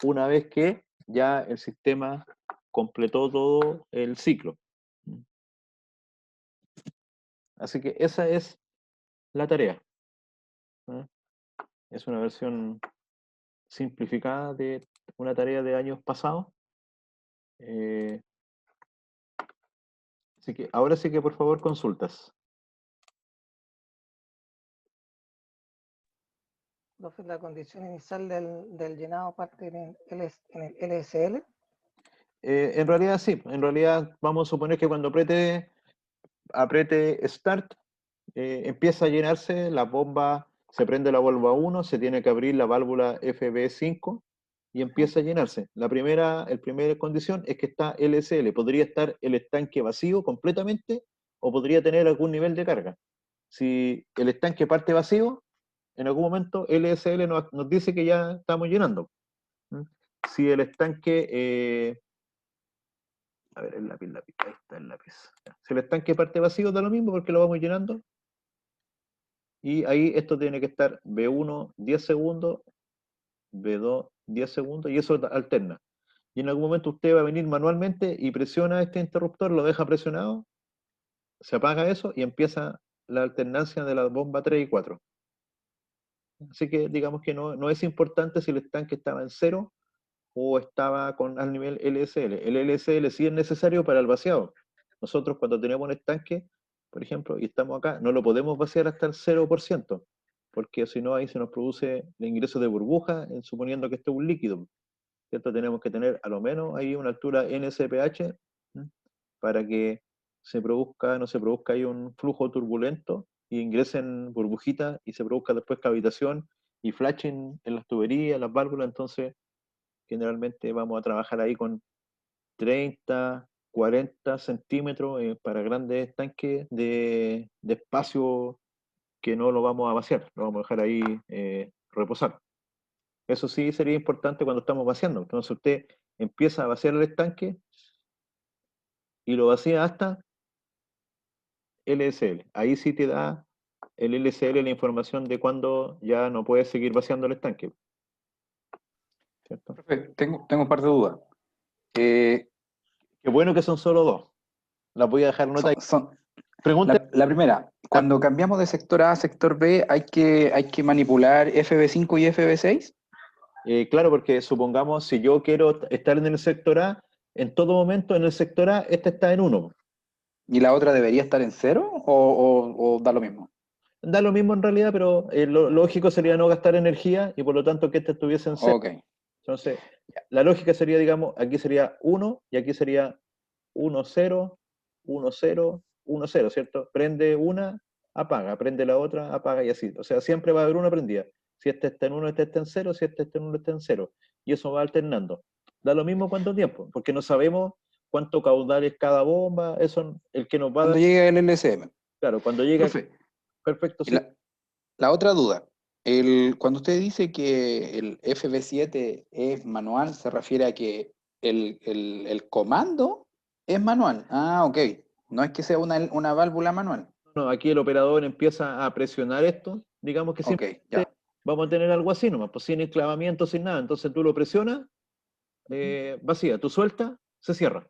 A: una vez que ya el sistema completó todo el ciclo. Así que esa es la tarea. Es una versión simplificada de una tarea de años pasados. Así que ahora sí que por favor consultas.
B: Entonces, la condición inicial del llenado parte en el LSL.
A: En realidad sí, en realidad vamos a suponer que cuando apriete Start, empieza a llenarse la bomba, se prende la bomba 1, se tiene que abrir la válvula FB5 y empieza a llenarse. La primera condición es que está LSL, podría estar el estanque vacío completamente o podría tener algún nivel de carga. Si el estanque parte vacío, en algún momento LSL nos dice que ya estamos llenando. Si el estanque... a ver, el lápiz, ahí está el lápiz. Si el estanque parte vacío, da lo mismo porque lo vamos llenando. Y ahí esto tiene que estar B1 10 segundos, B2 10 segundos, y eso alterna. Y en algún momento usted va a venir manualmente y presiona este interruptor, lo deja presionado, se apaga eso y empieza la alternancia de la bomba 3 y 4. Así que digamos que no es importante si el estanque estaba en 0 o estaba al nivel LSL. El LSL sí es necesario para el vaciado. Nosotros cuando tenemos un estanque, por ejemplo, y estamos acá, no lo podemos vaciar hasta el 0%, porque si no ahí se nos produce el ingreso de burbuja, suponiendo que esto es un líquido. ¿Cierto? Tenemos que tener a lo menos ahí una altura NSPH para que no se produzca ahí un flujo turbulento y ingresen burbujitas y se produzca después cavitación y flashing en las tuberías, las válvulas. Entonces generalmente vamos a trabajar ahí con 30, 40 centímetros para grandes tanques de espacio que no lo vamos a vaciar, lo vamos a dejar ahí reposar. Eso sí sería importante cuando estamos vaciando. Entonces usted empieza a vaciar el estanque y lo vacía hasta LSL. Ahí sí te da el LSL la información de cuándo ya no puedes seguir vaciando el estanque. ¿Cierto?
D: Perfecto. Tengo un par de dudas.
A: Qué bueno que son solo dos. Las voy a dejar nota ahí.
D: Pregunta. La primera, cuando cambiamos de sector A a sector B, ¿hay que manipular FB5 y FB6?
A: Claro, porque supongamos, si yo quiero estar en el sector A, en todo momento en el sector A, este está en 1.
D: ¿Y la otra debería estar en 0 o da lo mismo?
A: Da lo mismo en realidad, pero lo lógico sería no gastar energía y por lo tanto que este estuviese en 0.
D: Ok.
A: Entonces, la lógica sería, digamos, aquí sería 1 y aquí sería 1, 0, 1, 0, 1, 0, ¿cierto? Prende una, apaga, prende la otra, apaga y así. O sea, siempre va a haber una prendida. Si este está en 1, este está en 0, si este está en 1, está en 0. Y eso va alternando. Da lo mismo cuánto tiempo, porque no sabemos cuánto caudal es cada bomba, eso el que nos va a dar...
D: Cuando llegue el LSM.
A: Claro, cuando llega... Perfecto, sí.
D: La otra duda, cuando usted dice que el FB7 es manual, se refiere a que el comando es manual. Ah, ok. No es que sea una válvula manual.
A: No, aquí el operador empieza a presionar esto, digamos que siempre vamos a tener algo así nomás, pues sin enclavamiento, sin nada. Entonces tú lo presionas, vacía, tú sueltas, se cierra.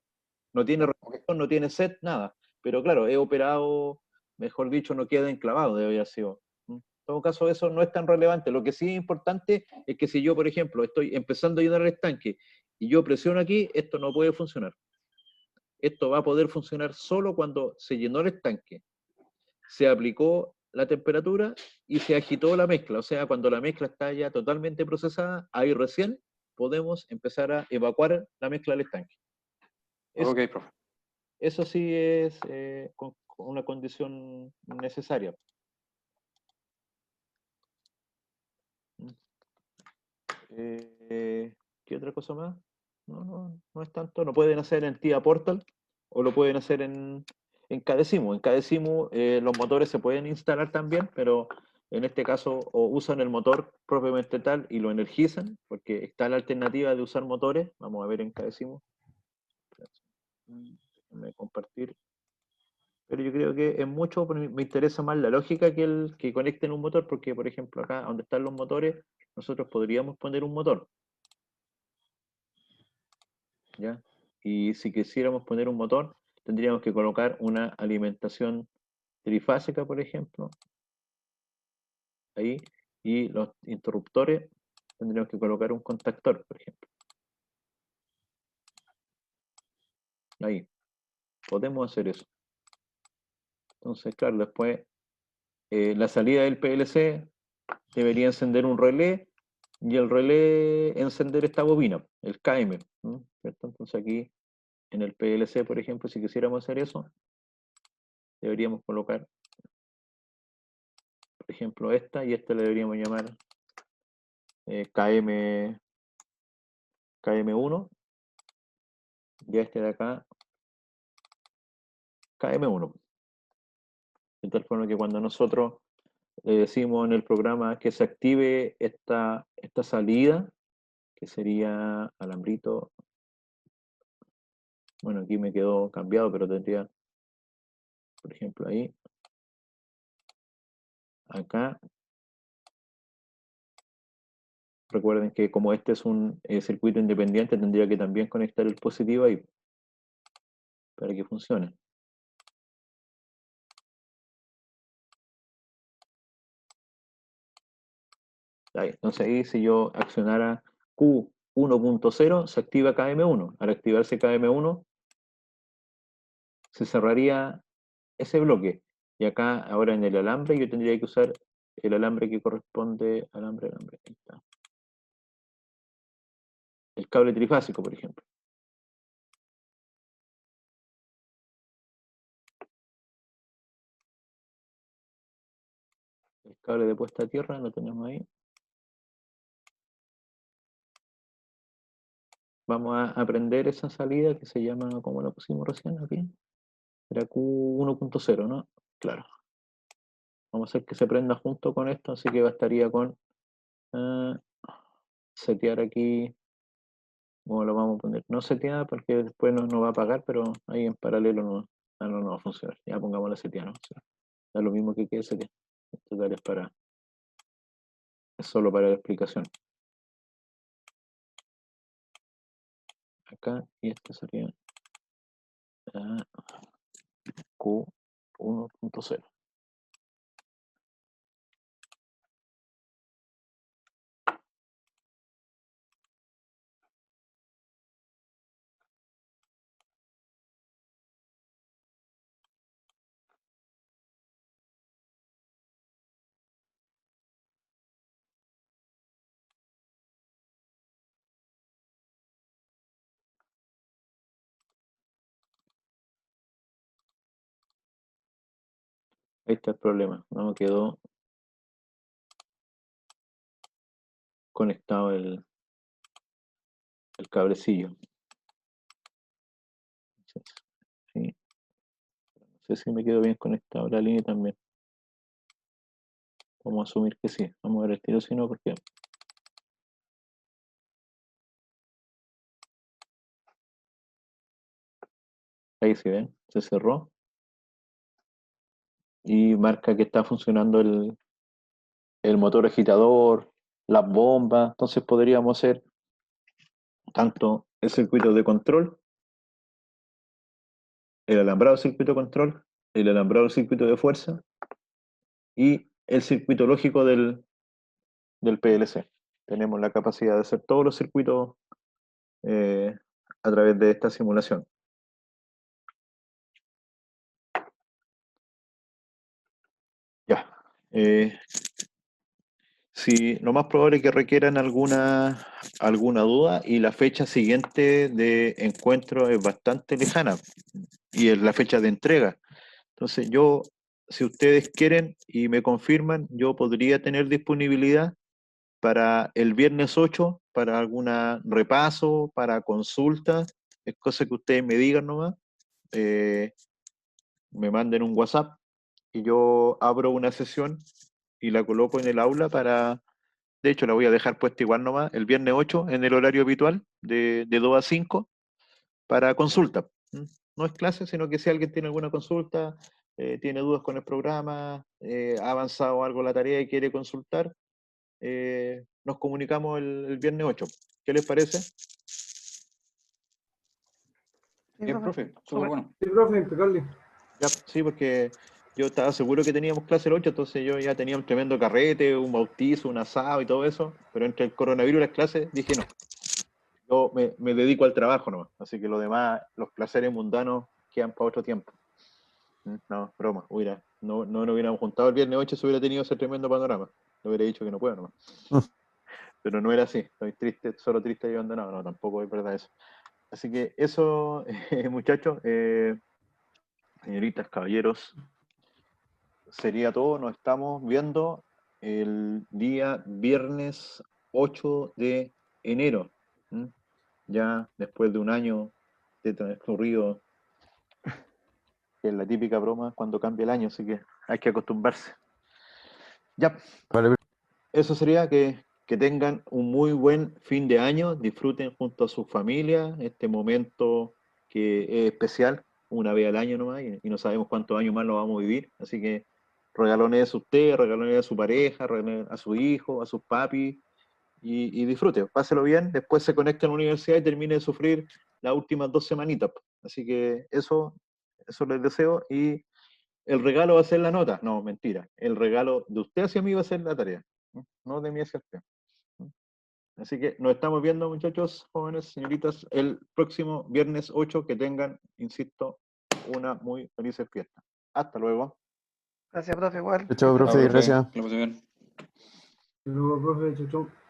A: No tiene reacción, no tiene set, nada. Pero claro, he operado, mejor dicho, no queda enclavado, debe haber sido. En todo caso, eso no es tan relevante. Lo que sí es importante es que si yo, por ejemplo, estoy empezando a llenar el estanque y yo presiono aquí, esto no puede funcionar. esto va a poder funcionar solo cuando se llenó el estanque, se aplicó la temperatura y se agitó la mezcla. O sea, cuando la mezcla está ya totalmente procesada, ahí recién podemos empezar a evacuar la mezcla del estanque.
D: Ok, profe.
A: Eso sí es con una condición necesaria. ¿Qué otra cosa más? No es tanto. Lo pueden hacer en TIA Portal o lo pueden hacer en Cadecimu. En Cadecimu los motores se pueden instalar también, pero en este caso o usan el motor propiamente tal y lo energizan, porque está la alternativa de usar motores. Vamos a ver en Cadecimu. Déjenme compartir. Pero yo creo que es mucho, me interesa más la lógica que conecten un motor, porque por ejemplo acá donde están los motores, nosotros podríamos poner un motor. ¿Ya? Y si quisiéramos poner un motor, tendríamos que colocar una alimentación trifásica, por ejemplo, ahí, y los interruptores tendríamos que colocar un contactor, por ejemplo. Ahí, podemos hacer eso. Entonces, claro, después la salida del PLC debería encender un relé y el relé encender esta bobina, el KM, ¿no? ¿Cierto? Entonces aquí en el PLC, por ejemplo, si quisiéramos hacer eso, deberíamos colocar, por ejemplo, esta y esta le deberíamos llamar KM1 y este de acá KM1. De tal forma que cuando nosotros le decimos en el programa que se active esta salida, que sería alambrito, bueno, aquí me quedó cambiado, pero tendría, por ejemplo, ahí, acá. Recuerden que como este es un circuito independiente, tendría que también conectar el positivo ahí para que funcione. Ahí, entonces ahí si yo accionara Q1.0 se activa KM1. Al activarse KM1 se cerraría ese bloque. Y acá ahora en el alambre yo tendría que usar el alambre que corresponde, alambre, ahí está. El cable trifásico, por ejemplo. El cable de puesta a tierra lo tenemos ahí. Vamos a aprender esa salida que se llama, ¿cómo la pusimos recién aquí? Era Q1.0, ¿no? Claro. Vamos a hacer que se prenda junto con esto, así que bastaría con setear aquí, ¿cómo lo vamos a poner? No seteada porque después no va a apagar, pero ahí en paralelo no va a funcionar. Ya pongámosla seteada, ¿no? O sea, da lo mismo que quede seteada. Esto es solo para la explicación. Acá, y esto sería Q1.0. Ahí está el problema, no me quedó conectado el cablecillo. Sí. No sé si me quedó bien conectado la línea también. Vamos a asumir que sí. Vamos a ver el tiro si no, porque ahí sí ven, se cerró y marca que está funcionando el motor agitador, las bombas. Entonces podríamos hacer tanto el circuito de control, el alambrado circuito de control, el alambrado circuito de fuerza y el circuito lógico del PLC. Tenemos la capacidad de hacer todos los circuitos a través de esta simulación. Si lo más probable es que requieran alguna duda y la fecha siguiente de encuentro es bastante lejana y es la fecha de entrega. Entonces yo, si ustedes quieren y me confirman, yo podría tener disponibilidad para el viernes 8, para algún repaso, para consulta, es cosa que ustedes me digan nomás, me manden un WhatsApp y yo abro una sesión y la coloco en el aula de hecho la voy a dejar puesta igual nomás, el viernes 8 en el horario habitual de 2 a 5 para consulta. No es clase, sino que si alguien tiene alguna consulta, tiene dudas con el programa, ha avanzado algo la tarea y quiere consultar, nos comunicamos el viernes 8. ¿Qué les parece?
B: Sí,
D: Bien,
B: profe.
D: profe, súper bueno.
E: Sí, profe, impecable.
A: Ya, sí, porque yo estaba seguro que teníamos clase el 8, entonces yo ya tenía un tremendo carrete, un bautizo, un asado y todo eso, pero entre el coronavirus y las clases dije no. Yo me dedico al trabajo nomás, así que lo demás, los placeres mundanos quedan para otro tiempo. No, broma, no hubiéramos juntado el viernes 8 si hubiera tenido ese tremendo panorama. Le hubiera dicho que no puedo nomás. Pero no era así, estoy triste, solo triste y abandonado, no, tampoco es verdad eso. Así que eso, muchachos, señoritas, caballeros, sería todo. Nos estamos viendo el día viernes 8 de enero. Ya después de un año de transcurrido, que es la típica broma cuando cambia el año, así que hay que acostumbrarse. Ya,
F: Vale,
A: eso sería que tengan un muy buen fin de año, disfruten junto a su familia este momento que es especial, una vez al año nomás, y no sabemos cuántos años más lo vamos a vivir, así que regalones a usted, regalones a su pareja, regalones a su hijo, a sus papis, y disfrute, páselo bien, después se conecte a la universidad y termine de sufrir las últimas 2 semanitas. Así que eso les deseo, y el regalo va a ser la nota. No, mentira. El regalo de usted hacia mí va a ser la tarea, no de mí hacia usted. Así que nos estamos viendo, muchachos, jóvenes, señoritas, el próximo viernes 8. Que tengan, insisto, una muy feliz fiesta. Hasta luego.
B: Gracias, profe, igual.
F: chao, profe,
D: Chao,
F: gracias.
D: Que lo pase bien.
E: Luego, profe, chau, chau.